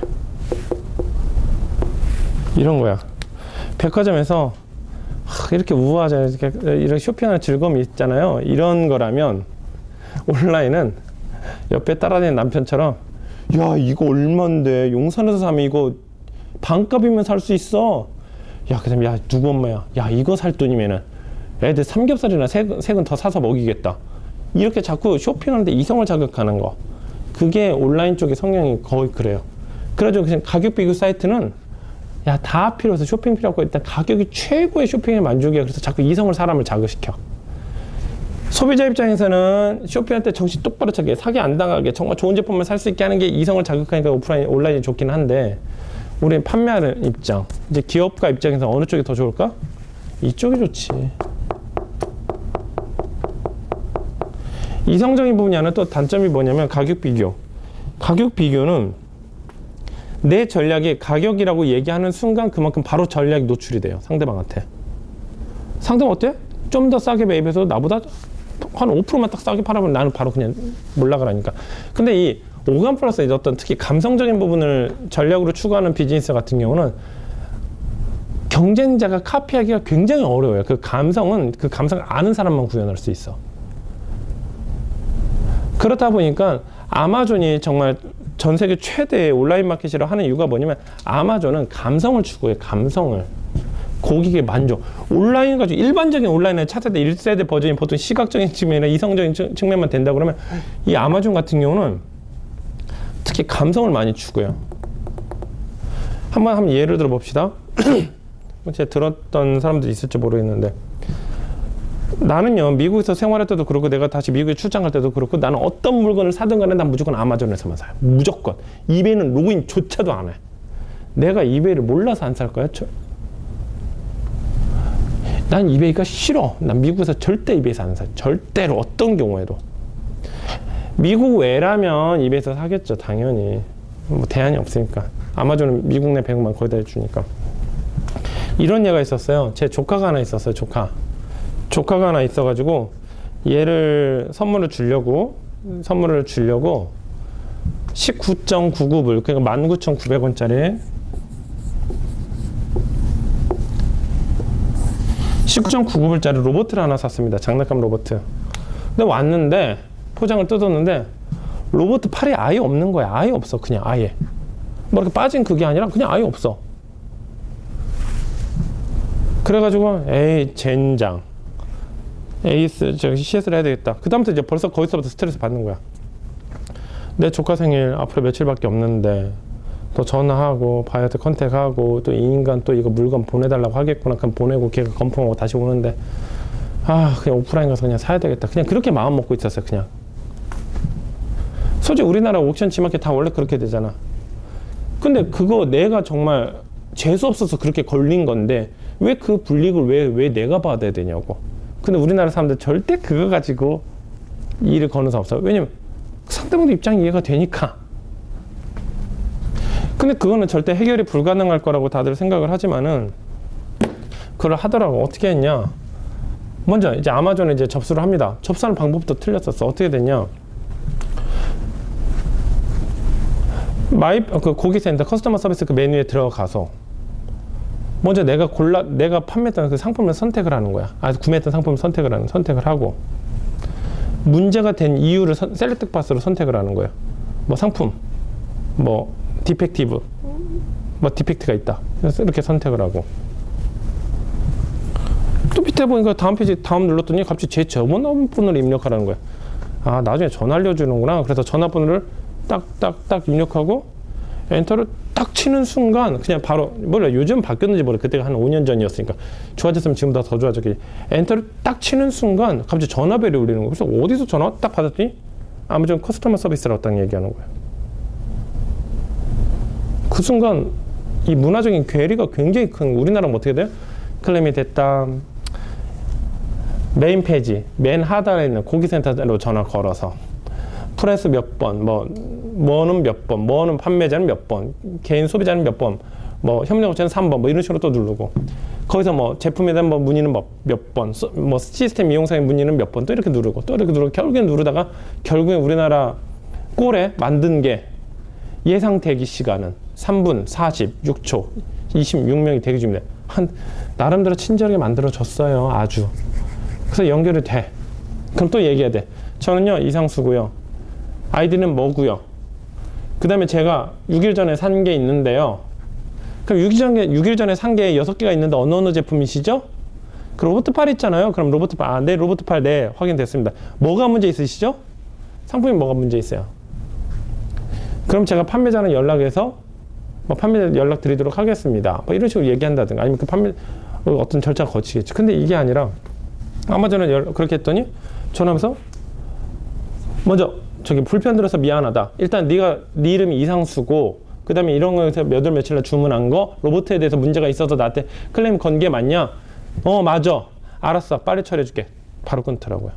이런 거야. 백화점에서 이렇게 우아하잖아요. 이렇게 쇼핑하는 즐거움이 있잖아요. 이런 거라면 온라인은 옆에 따라다니는 남편처럼, 야 이거 얼만데, 용산에서 사면 이거 반값이면 살 수 있어. 야 그다음에 야 누구 엄마야, 야 이거 살 돈이면은 애들 삼겹살이나 색은 더 사서 먹이겠다. 이렇게 자꾸 쇼핑하는데 이성을 자극하는 거, 그게 온라인 쪽의 성향이 거의 그래요. 그래가지고 그냥 가격 비교 사이트는 야 다 필요 없어, 쇼핑 필요 없고 일단 가격이 최고의 쇼핑의 만족이야. 그래서 자꾸 이성을, 사람을 자극시켜. 소비자 입장에서는 쇼핑할 때 정신 똑바로 차게, 사기 안 당하게, 정말 좋은 제품만 살 수 있게 하는 게 이성을 자극하니까 온라인이 좋긴 한데, 우리 판매하는 입장, 이제 기업가 입장에서 어느 쪽이 더 좋을까? 이쪽이 좋지. 이성적인 부분이 아니라 또 단점이 뭐냐면 가격 비교. 가격 비교는 내 전략이 가격이라고 얘기하는 순간 그만큼 바로 전략이 노출이 돼요, 상대방한테. 상대방 어때? 좀 더 싸게 매입해서 나보다 한 5%만 딱 싸게 팔아보면 나는 바로 그냥 몰락을. 근데 이 오감 플러스 어떤 특히 감성적인 부분을 전략으로 추구하는 비즈니스 같은 경우는 경쟁자가 카피하기가 굉장히 어려워요. 그 감성을 아는 사람만 구현할 수 있어. 그렇다 보니까 아마존이 정말 전 세계 최대의 온라인 마켓이라 하는 이유가 뭐냐면, 아마존은 감성을 추구해. 감성을. 고객의 만족. 온라인 가지고 일반적인 온라인의 차세대 1세대 버전이 보통 시각적인 측면이나 이성적인 측면만 된다 그러면, 이 아마존 같은 경우는 특히 감성을 많이 추구해요. 한번 예를 들어 봅시다. 제가 들었던 사람들이 있을지 모르겠는데, 나는요 미국에서 생활할 때도 그렇고 내가 다시 미국에 출장 갈 때도 그렇고, 나는 어떤 물건을 사든 간에 난 무조건 아마존에서만 사요. 무조건. 이베이는 로그인조차도 안 해. 내가 이베이를 몰라서 안 살 거야? 난 이베이가 싫어. 난 미국에서 절대 이베이에서 안 사요. 절대로. 어떤 경우에도. 미국 외라면 이베이에서 사겠죠, 당연히. 뭐 대안이 없으니까. 아마존은 미국 내 배송만 거의 다 해주니까. 이런 얘가 있었어요. 제 조카가 하나 있었어요. 조카가 하나 있어가지고 얘를 선물을 주려고 19.99불, 그러니까 19,900원짜리 19.99불짜리 로봇을 하나 샀습니다. 장난감 로봇. 근데 왔는데 포장을 뜯었는데 로봇 팔이 아예 없는 거야. 아예 없어. 그냥 아예. 뭐 이렇게 빠진 그게 아니라 그냥 아예 없어. 그래가지고 에이 젠장. 에이스 저기 CS를 해야 되겠다. 그 다음부터 이제 벌써 거기서부터 스트레스 받는 거야. 내 조카 생일 앞으로 며칠밖에 없는데 또 전화하고 바이오한테 컨택하고 또 이 인간 또 이거 물건 보내달라고 하겠구나. 그럼 보내고 걔가 건풍하고 다시 오는데 그냥 오프라인 가서 그냥 사야 되겠다. 그냥 그렇게 마음 먹고 있었어요. 그냥. 솔직히 우리나라 옥션 지마켓 다 원래 그렇게 되잖아. 근데 그거 내가 정말 재수 없어서 그렇게 걸린 건데 왜 그 불이익을 왜 내가 받아야 되냐고. 근데 우리나라 사람들 절대 그거 가지고 일을 거는 사람 없어요. 왜냐면 상대방도 입장이 이해가 되니까. 근데 그거는 절대 해결이 불가능할 거라고 다들 생각을 하지만은 그걸 하더라고. 어떻게 했냐. 먼저 이제 아마존에 이제 접수를 합니다. 접수하는 방법도 틀렸었어. 어떻게 됐냐. 그 고객센터 커스터머 서비스 그 메뉴에 들어가서 먼저 내가 판매했던 그 상품을 선택을 하는 거야. 구매했던 상품을 선택을 하고 문제가 된 이유를 셀렉트 파스로 선택을 하는 거예요. 뭐 상품, 뭐 디펙티브, 뭐 디펙트가 있다. 그래서 이렇게 선택을 하고 또 밑에 보니까 다음 페이지 다음 눌렀더니 갑자기 제 전화번호를 입력하라는 거야. 나중에 전화 알려주는구나. 그래서 전화번호를 딱 입력하고 엔터를 딱 치는 순간 그냥 바로 몰라 요즘 바뀌었는지 모르겠어. 그때가 한 5년 전이었으니까 좋아졌으면 지금보다 더 좋아졌겠지. 엔터를 딱 치는 순간 갑자기 전화벨이 울리는 거야. 그래서 어디서 전화 딱 받았더니 아마존 커스터머 서비스라고 딱 얘기하는 거야. 그 순간 이 문화적인 괴리가 굉장히 큰. 우리나라는 어떻게 돼요? 클레임이 됐다. 메인 페이지 맨 하단에 있는 고객센터로 전화 걸어서 프레스 몇 번, 뭐는 몇 번, 뭐는 판매자는 몇 번, 개인 소비자는 몇 번, 뭐 협력업체는 3번, 뭐 이런 식으로 또 누르고 거기서 뭐 제품에 대한 뭐 문의는 몇 번, 뭐 시스템 이용사의 문의는 몇 번 또 이렇게 누르고 결국엔 누르다가 결국에 우리나라 꼴에 만든 게 예상 대기 시간은 3분 46초 26명이 대기 중입니다. 나름대로 친절하게 만들어줬어요. 아주. 그래서 연결이 돼. 그럼 또 얘기해야 돼. 저는요 이상수고요. 아이디는 뭐고요. 그 다음에 제가 6일 전에 산 게 있는데요. 그럼 6일 전에 산 게 6개가 있는데 어느 제품이시죠? 그 로봇팔 있잖아요. 그럼 로봇팔, 네, 로봇팔, 네, 확인됐습니다. 뭐가 문제 있으시죠? 상품이 뭐가 문제 있어요? 그럼 제가 판매자는 연락해서 판매자 연락 드리도록 하겠습니다. 이런 식으로 얘기한다든가 아니면 그 판매 어떤 절차가 거치겠지. 근데 이게 아니라 아마존은 그렇게 했더니 전화하면서 먼저 저기 불편 들어서 미안하다. 일단 네 이름이 이상수고 그 다음에 이런 거에서 몇 월 며칠 날 주문한 거 로봇에 대해서 문제가 있어서 나한테 클레임 건 게 맞냐? 맞아. 알았어. 빨리 처리해줄게. 바로 끊더라고요.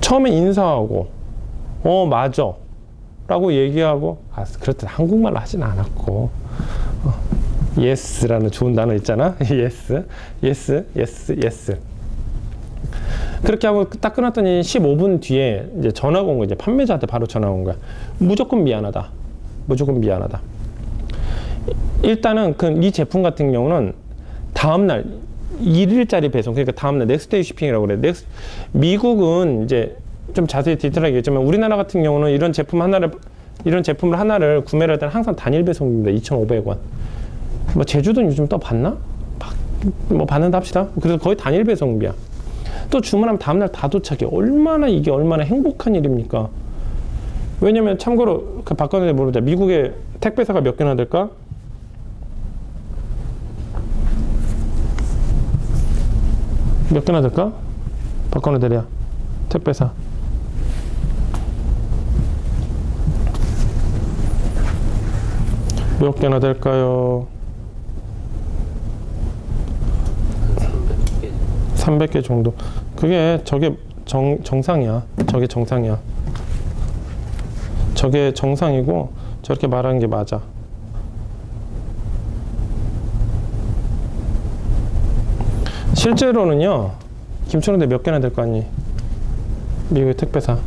처음에 인사하고 맞아 라고 얘기하고 그렇다 한국말로 하진 않았고 yes라는 좋은 단어 있잖아. yes 그렇게 하고 딱 끊었더니 15분 뒤에 이제 전화가 온 거야. 이제 판매자한테 바로 전화가 온 거야. 무조건 미안하다. 일단은 이 제품 같은 경우는 다음날 1일짜리 배송, 그러니까 다음날 넥스트데이 쇼핑이라고 그래. 미국은 이제 좀 자세히 디테일하게 얘기했지만 우리나라 같은 경우는 이런 제품을 하나를 구매를 할 때는 항상 단일 배송입니다. 2,500원. 제주도는 요즘 또 받나? 받는다 합시다. 그래서 거의 단일 배송비야. 또 주문하면 다음날 다 도착해. 이게 얼마나 행복한 일입니까? 왜냐면 참고로 바꿔내서 모르자. 미국의 택배사가 몇 개나 될까? 몇 개나 될까? 바꿔내드려. 택배사. 몇 개나 될까요? 300개 정도. 저게 정상이야. 저게 정상이고 저렇게 말하는 게 맞아. 실제로는요. 김천호대 몇 개나 될 거 아니? 미국의 택배사.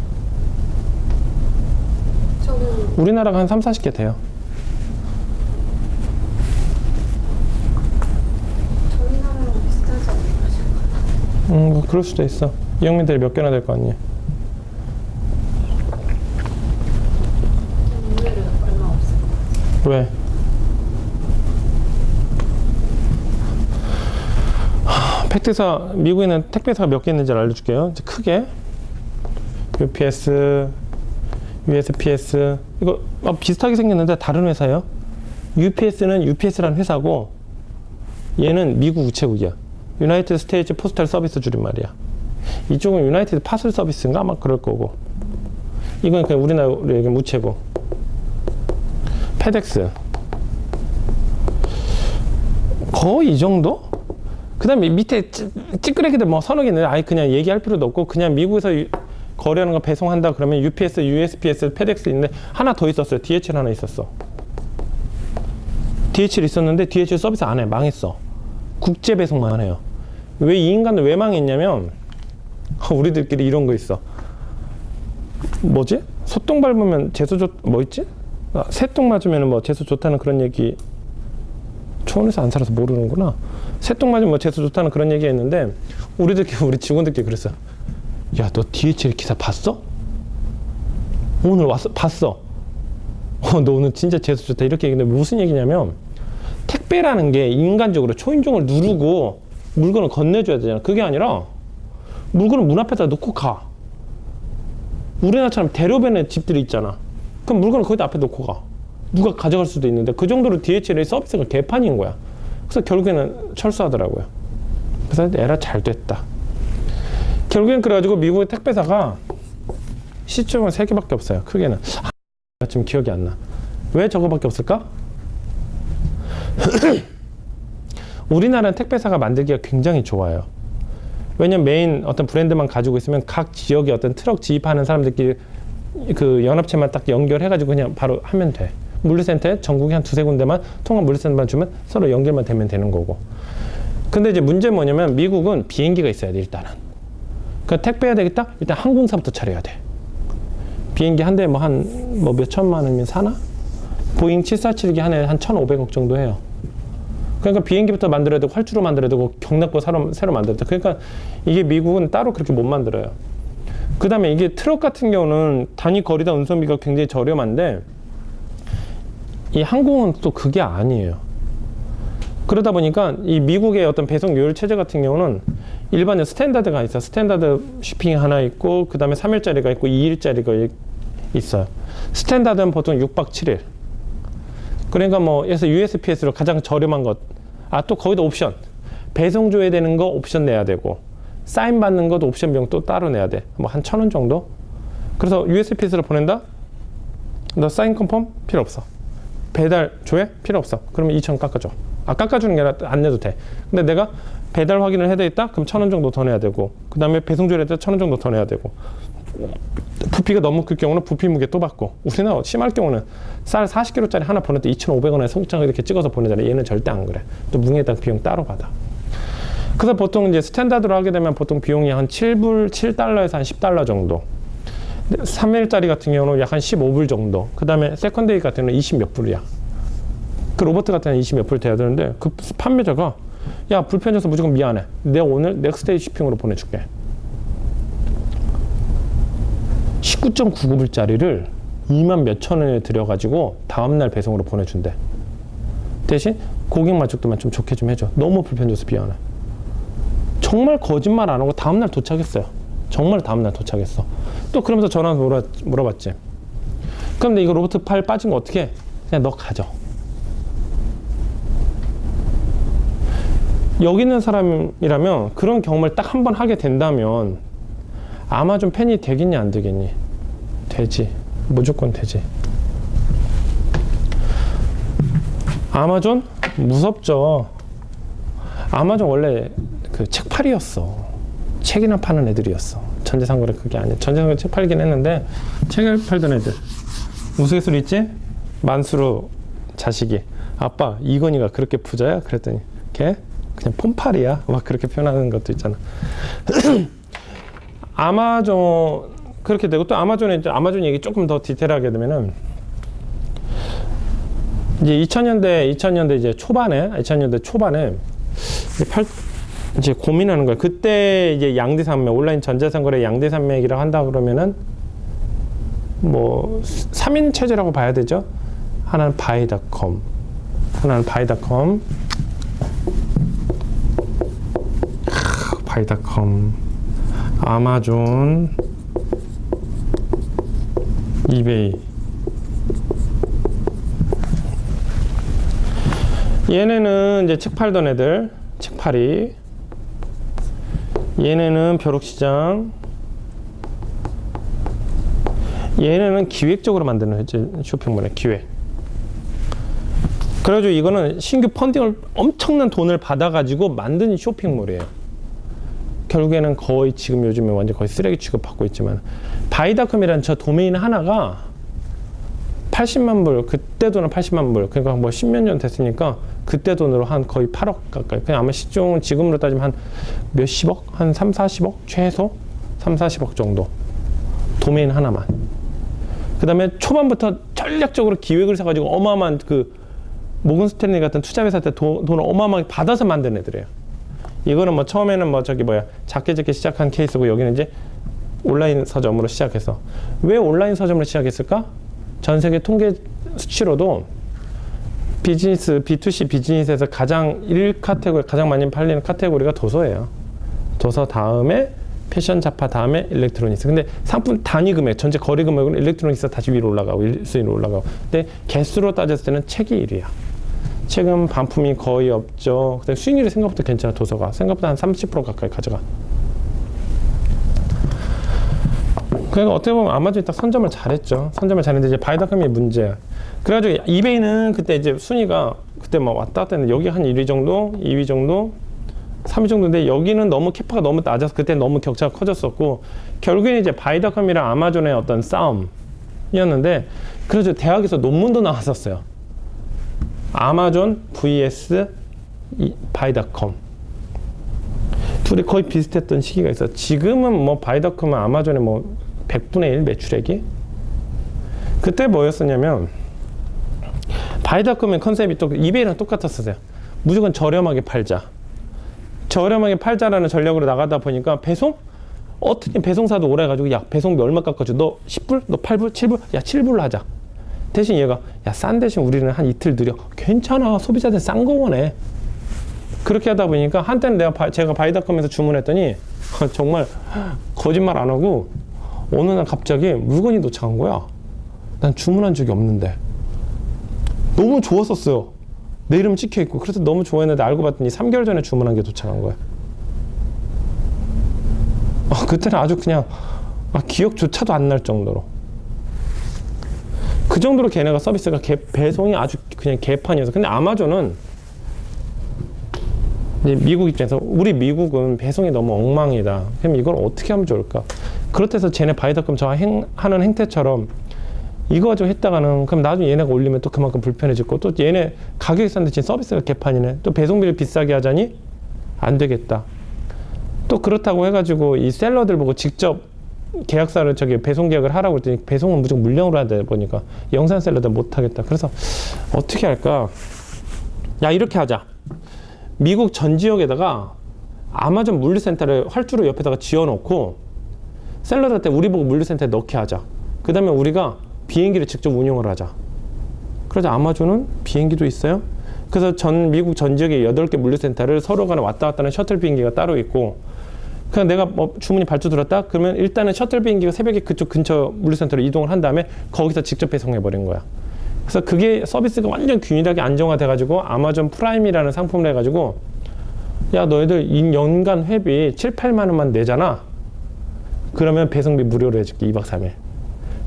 우리나라가 한 3-40개 돼요. 뭐 그럴 수도 있어. 이영민들이 몇 개나 될 거 아니야. 의외로 얼마 없을 것 같아요. 왜? 팩트사, 미국에는 택배사가 몇 개 있는지 알려줄게요. 이제 크게 UPS, USPS 이거 비슷하게 생겼는데 다른 회사예요. UPS는 UPS라는 회사고 얘는 미국 우체국이야. 유나이티드 스테이츠 포스탈 서비스 줄임말이야. 이쪽은 유나이티드 파슬 서비스인가 아마 그럴 거고, 이건 그냥 우리나라 우체국. 페덱스 거의 이 정도? 그 다음에 밑에 찌끄레기들 뭐 서너 개 있는데 아예 그냥 얘기할 필요도 없고, 그냥 미국에서 거래하는 거 배송한다 그러면 UPS, USPS, 페덱스 있는데 하나 더 있었어요. DHL 하나 있었어. DHL 있었는데 DHL 서비스 안 해. 망했어. 국제 배송만 해요. 왜 이 인간들 왜 망했냐면 우리들끼리 이런 거 있어. 뭐지? 소똥 밟으면 재수 뭐 있지? 새똥 맞으면 뭐 재수 좋다는 그런 얘기. 초원에서 안 살아서 모르는구나. 새똥 맞으면 뭐 재수 좋다는 그런 얘기 했는데 우리들끼리, 우리 직원들끼리 그랬어. 야, 너 DHL 기사 봤어? 오늘 왔어? 봤어? 너 오늘 진짜 재수 좋다 이렇게 얘기했는데 무슨 얘기냐면, 택배라는 게 인간적으로 초인종을 누르고 물건을 건네줘야 되잖아. 그게 아니라 물건을 문 앞에다 놓고 가. 우리나라처럼 대로변에 집들이 있잖아. 그럼 물건을 거기다 앞에 놓고 가. 누가 가져갈 수도 있는데 그 정도로 DHL의 서비스가 개판인 거야. 그래서 결국에는 철수하더라고요. 그래서 에라 잘 됐다. 결국엔 그래가지고 미국의 택배사가 시점은 3개밖에 없어요. 크게는. 지금 기억이 안 나. 왜 저거밖에 없을까? 우리나라는 택배사가 만들기가 굉장히 좋아요. 왜냐면 메인 어떤 브랜드만 가지고 있으면 각 지역에 어떤 트럭 지입하는 사람들끼리 그 연합체만 딱 연결해가지고 그냥 바로 하면 돼. 물류센터에 전국에 한 2-3군데만 통합 물류센터만 주면 서로 연결만 되면 되는 거고. 근데 이제 문제는 뭐냐면 미국은 비행기가 있어야 돼. 일단은 그 택배해야 되겠다? 일단 항공사부터 차려야 돼. 비행기 한 대에 뭐 몇 천만 원이면 사나? 보잉 747기 한 해에 한 1,500억 정도 해요. 그러니까 비행기부터 만들어야 되고 활주로 만들어야 되고 경납고 새로 만들어야 돼. 그러니까 이게 미국은 따로 그렇게 못 만들어요. 그 다음에 이게 트럭 같은 경우는 단위 거리당 운송비가 굉장히 저렴한데 이 항공은 또 그게 아니에요. 그러다 보니까 이 미국의 어떤 배송 요율 체제 같은 경우는 일반의 스탠다드가 있어. 스탠다드 shipping 하나 있고 그 다음에 3일짜리가 있고 2일짜리가 있어요. 스탠다드는 보통 6박 7일. 그러니까 뭐 그래서 USPS로 가장 저렴한 것. 또 거기도 옵션. 배송 줘야 되는 거 옵션 내야 되고 사인 받는 것도 옵션 비용 또 따로 내야 돼. 뭐 한 1,000원 정도? 그래서 USPS로 보낸다? 너 사인 컨펌? 필요 없어. 배달 조회? 필요 없어. 그러면 2,000원 깎아줘. 깎아주는 게 아니라 안 내도 돼. 근데 내가 배달 확인을 해야 되겠다? 그럼 1,000원 정도 더 내야 되고, 그 다음에 배송 조회를 해야 돼? 1,000원 정도 더 내야 되고, 부피가 너무 클 경우는 부피 무게 또 받고, 우리나라 심할 경우는 쌀 40kg짜리 하나 보낼 때 2,500원에 송장을 이렇게 찍어서 보내잖아요. 얘는 절대 안 그래. 또 뭉에다 비용 따로 받아. 그래서 보통 이제 스탠다드로 하게 되면 보통 비용이 한 7달러에서 한 10달러 정도. 3일짜리 같은 경우는 약 한 15불 정도. 그 다음에 세컨데이 같은 경우는 20 몇 불이야. 그 로버트 같은 경우는 20 몇 불 돼야 되는데 그 판매자가 야, 불편해서 무조건 미안해. 내가 오늘 넥스데이 쇼핑으로 보내줄게. 19.99불짜리를 2만 몇천 원에 들여가지고 다음날 배송으로 보내준대. 대신 고객 만족도만 좀 좋게 좀 해줘. 너무 불편해서 미안해. 정말 거짓말 안 하고 다음날 도착했어요. 정말 다음날 도착했어. 또 그러면서 전화 물어봤지. 그럼 이거 로봇 파일 빠진 거 어떻게 해? 그냥 너 가져. 여기 있는 사람이라면 그런 경험을 딱 한 번 하게 된다면 아마존 팬이 되겠니 안 되겠니? 되지. 무조건 되지. 아마존? 무섭죠. 아마존 원래 그 책팔이였어. 책이나 파는 애들이었어. 전자상거래 그게 아니야. 전자상거래 책 팔긴 했는데 책을 팔던 애들. 우스갯소리 있지? 만수르 자식이 아빠 이건희가 그렇게 부자야? 그랬더니 걔 그냥 폰팔이야. 막 그렇게 표현하는 것도 있잖아. 아마존 그렇게 되고 또 아마존에 이제 아마존 얘기 조금 더 디테일하게 되면은 이제 2000년대 이제 초반에 이제 고민하는 거예요. 그때 이제 양대산맥, 온라인 전자상거래 양대산맥이라고 한다 그러면은 뭐 3인 체제라고 봐야 되죠. 하나는 바이닷컴, 바이닷컴, 아마존, 이베이. 얘네는 이제 책 팔던 애들, 책팔이. 얘네는 벼룩시장. 얘네는 기획적으로 만드는 쇼핑몰이에요. 기획. 그래가지고 이거는 신규 펀딩을 엄청난 돈을 받아가지고 만든 쇼핑몰이에요. 결국에는 거의 지금 요즘에 완전 거의 쓰레기 취급받고 있지만, 바이닷컴이라는 저 도메인 하나가 80만 불, 그때 돈은 80만 불, 그러니까 뭐 10몇 년 됐으니까 그때 돈으로 한 거의 8억 가까이. 그냥 아마 시중은 지금으로 따지면 한 몇십억? 한 3, 40억? 최소? 3, 40억 정도. 도메인 하나만. 그 다음에 초반부터 전략적으로 기획을 사가지고 어마어마한 그 모건 스탠리 같은 투자회사 때 돈을 어마어마하게 받아서 만든 애들이에요. 이거는 뭐 처음에는 뭐 저기 뭐야 작게 시작한 케이스고, 여기는 이제 온라인 서점으로 시작해서. 왜 온라인 서점으로 시작했을까? 전 세계 통계 수치로도 비즈니스, B2C 비즈니스에서 가장 1카테고리, 가장 많이 팔리는 카테고리가 도서예요. 도서 다음에 패션 잡화, 다음에 일렉트로닉스. 근데 상품 단위 금액, 전체 거래 금액은 일렉트로닉스가 다시 위로 올라가고 1순위로 올라가고. 근데 개수로 따졌을 때는 책이 1위야. 책은 반품이 거의 없죠. 근데 수익률이 생각보다 괜찮아. 도서가 생각보다 한 30% 가까이 가져가. 그러니까 어떻게 보면 아마존이 딱 선점을 잘했죠. 선점을 잘했는데 이제 바이닷컴이 문제야. 그래가지고 이베이는 그때 이제 순위가 그때 막 왔다 갔다 했는데, 여기 한 1위 정도, 2위 정도, 3위 정도인데, 여기는 너무 캐파가 너무 낮아서 그때 너무 격차가 커졌었고, 결국에는 이제 바이닷컴이랑 아마존의 어떤 싸움이었는데, 그래서 대학에서 논문도 나왔었어요. 아마존 vs 바이닷컴. 둘이 거의 비슷했던 시기가 있어. 지금은 뭐 바이닷컴은 아마존의 뭐 100분의 1 매출액이. 그때 뭐였었냐면, 바이닷컴의 컨셉이 또 이베이랑 똑같았어요. 무조건 저렴하게 팔자. 저렴하게 팔자라는 전략으로 나가다 보니까 배송? 어떻게 배송사도 오래 해가지고, 야, 배송비 얼마 깎아줘? 너 10불? 너 8불? 7불? 야, 7불로 하자. 대신 얘가, 야, 싼 대신 우리는 한 이틀 느려. 괜찮아. 소비자들 싼 거 원해. 그렇게 하다 보니까 한때는 제가 바이닷컴에서 주문했더니 정말 거짓말 안 하고 어느 날 갑자기 물건이 도착한 거야. 난 주문한 적이 없는데. 너무 좋았었어요. 내 이름 찍혀 있고. 그래서 너무 좋아했는데 알고 봤더니 3개월 전에 주문한 게 도착한 거야. 그때는 아주 그냥 기억조차도 안 날 정도로. 그 정도로 걔네가 서비스가 배송이 아주 그냥 개판이어서. 근데 아마존은 미국 입장에서, 우리 미국은 배송이 너무 엉망이다. 그럼 이걸 어떻게 하면 좋을까? 그렇다고 해서 쟤네 바이닷컴 하는 행태처럼 이거 가지고 했다가는, 그럼 나중에 얘네가 올리면 또 그만큼 불편해지고, 또 얘네 가격이 싼데 지금 서비스가 개판이네. 또 배송비를 비싸게 하자니 안 되겠다. 또 그렇다고 해가지고 이 셀러들 보고 직접 계약사를 배송 계약을 하라고 했더니 배송은 무조건 물량으로 하다 보니까 영산 셀러들 못 하겠다. 그래서 어떻게 할까? 야, 이렇게 하자. 미국 전 지역에다가 아마존 물류센터를 활주로 옆에다가 지어놓고 셀러들한테 우리 보고 물류센터에 넣게 하자. 그 다음에 우리가 비행기를 직접 운영을 하자. 그러자 아마존은 비행기도 있어요. 그래서 미국 전 지역에 8개 물류센터를 서로 간에 왔다 갔다 하는 셔틀 비행기가 따로 있고, 그냥 내가 뭐 주문이 발주 들었다? 그러면 일단은 셔틀 비행기가 새벽에 그쪽 근처 물류센터로 이동을 한 다음에 거기서 직접 배송해버린 거야. 그래서 그게 서비스가 완전 균일하게 안정화돼가지고 아마존 프라임이라는 상품을 해가지고, 야, 너희들 연간 회비 7, 8만 원만 내잖아. 그러면 배송비 무료로 해줄게. 2박 3일.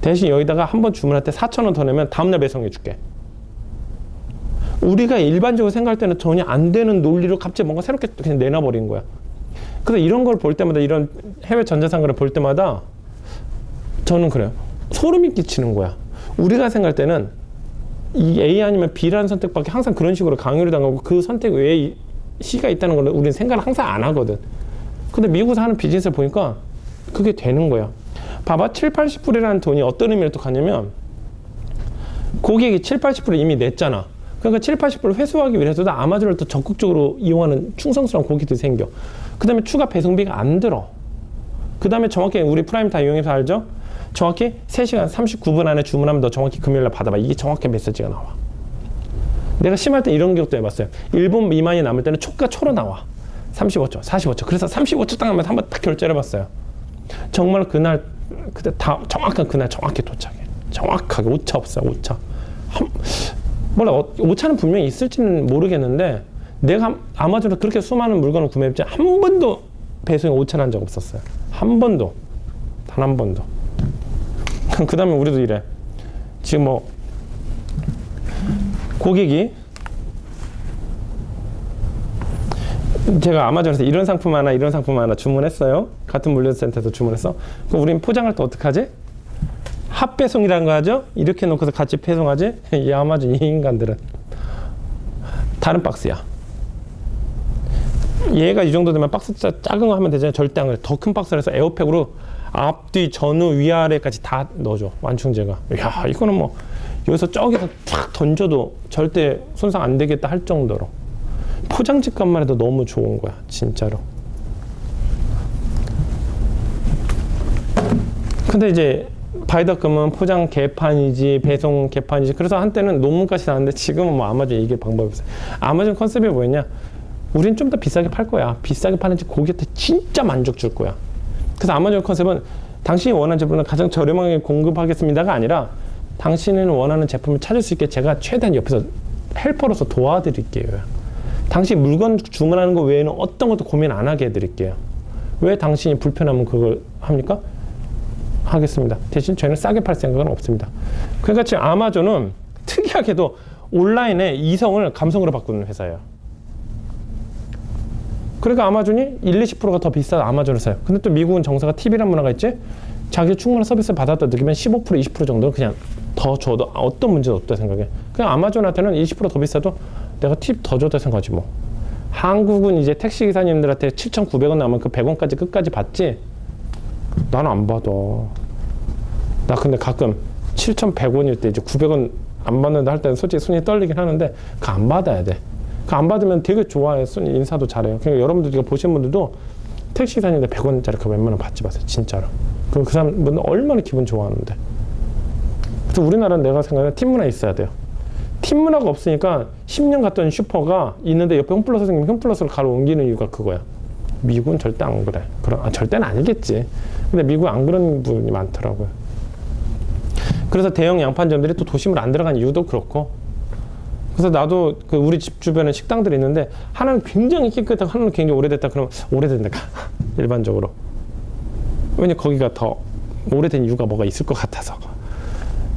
대신 여기다가 한번 주문할 때 4,000원 더 내면 다음날 배송해줄게. 우리가 일반적으로 생각할 때는 전혀 안 되는 논리로 갑자기 뭔가 새롭게 그냥 내놔버린 거야. 그래서 이런 걸 볼 때마다, 이런 해외 전자상거래 볼 때마다 저는 그래요. 소름이 끼치는 거야. 우리가 생각할 때는 이 A 아니면 B라는 선택밖에 항상 그런 식으로 강요를 당하고, 그 선택 외에 C가 있다는 걸 우리는 생각을 항상 안 하거든. 근데 미국에서 하는 비즈니스를 보니까 그게 되는 거야. 봐봐. 7, 80불이라는 돈이 어떤 의미를 또 갖냐면, 고객이 7, 80불을 이미 냈잖아. 그러니까 7, 80%를 회수하기 위해서도 아마존을 또 적극적으로 이용하는 충성스러운 고객들이 생겨. 그 다음에 추가 배송비가 안 들어. 그 다음에 정확히 우리 프라임 다 이용해서 알죠? 정확히 3시간 39분 안에 주문하면 너 정확히 금요일날 받아봐. 이게 정확히 메시지가 나와. 내가 심할 때 이런 기억도 해봤어요. 1분 미만이 남을 때는 초가 초로 나와. 35초, 45초. 그래서 35초 딱 하면 한번 딱 결제를 해봤어요. 정말 그날, 그때 다 정확한 그날 정확히 도착해. 정확하게 오차 없어요. 오차. 몰라, 오차는 분명히 있을지는 모르겠는데 내가 아마존에서 그렇게 수많은 물건을 구매했지 한 번도 배송이 오차 난 적 없었어요. 한 번도. 단 한 번도. 그 다음에 우리도 이래. 지금 뭐 고객이 제가 아마존에서 이런 상품 하나 이런 상품 하나 주문했어요. 같은 물류센터에서 주문했어. 그럼 우린 포장할 때 어떡하지? 합배송이라는 거 하죠? 이렇게 놓고서 같이 배송하지? 이 아마존 이 인간들은 다른 박스야. 얘가 이 정도 되면 박스 작은 거 하면 되잖아요. 절대 안 그래. 더 큰 박스를 해서 에어팩으로 앞뒤 전후 위아래까지 다 넣어줘. 완충제가. 이야, 이거는 뭐 여기서 저기서 쫙 던져도 절대 손상 안 되겠다 할 정도로 포장지값만 해도 너무 좋은 거야. 진짜로. 근데 이제 바이더금은 포장 개판이지 배송 개판이지. 그래서 한때는 논문까지 나왔는데 지금은 뭐 아마존 이게 방법이 없어요. 아마존 컨셉이 뭐였냐? 우린 좀 더 비싸게 팔 거야. 비싸게 파는지 고객한테 진짜 만족 줄 거야. 그래서 아마존 컨셉은 당신이 원하는 제품을 가장 저렴하게 공급하겠습니다가 아니라 당신은 원하는 제품을 찾을 수 있게 제가 최대한 옆에서 헬퍼로서 도와드릴게요. 당신 물건 주문하는 거 외에는 어떤 것도 고민 안 하게 해드릴게요. 왜 당신이 불편하면 그걸 합니까? 하겠습니다. 대신 저희는 싸게 팔 생각은 없습니다. 그러니까 지금 아마존은 특이하게도 온라인에 이성을 감성으로 바꾸는 회사예요. 그러니까 아마존이 1, 20%가 더 비싼 아마존을 사요. 근데 또 미국은 정서가 팁이란 문화가 있지? 자기 충분한 서비스를 받았다 느끼면 15%, 20% 정도는 그냥 더 줘도 어떤 문제도 없다 생각해. 그냥 아마존한테는 20% 더 비싸도 내가 팁 더 줘도 생각하지 뭐. 한국은 이제 택시기사님들한테 7,900원 나오면 그 100원까지 끝까지 받지? 나는 안 받아. 나 근데 가끔 7,100원일 때 이제 900원 안 받는다 할 때는 솔직히 손이 떨리긴 하는데 그거 안 받아야 돼. 그거 안 받으면 되게 좋아해. 인사도 잘해요. 그러니까 여러분들 이거 보시는 분들도 택시기사님들 100원짜리 그거 웬만하면 받지 마세요. 진짜로. 그럼 그 사람은 얼마나 기분 좋아하는데. 그래서 우리나라는 내가 생각하는 팀 문화 있어야 돼요. 팀 문화가 없으니까 10년 갔던 슈퍼가 있는데 옆에 홈플러스 생기면 홈플러스로 가로 옮기는 이유가 그거야. 미국은 절대 안 그래. 절대는 아니겠지. 근데 미국은 안 그런 분이 많더라고요. 그래서 대형 양판점들이 또 도심을 안 들어간 이유도 그렇고. 그래서 나도 그 우리 집 주변에 식당들이 있는데 하나는 굉장히 깨끗하고 하나는 굉장히 오래됐다. 그러면 오래된다. 일반적으로. 왜냐 거기가 더 오래된 이유가 뭐가 있을 것 같아서.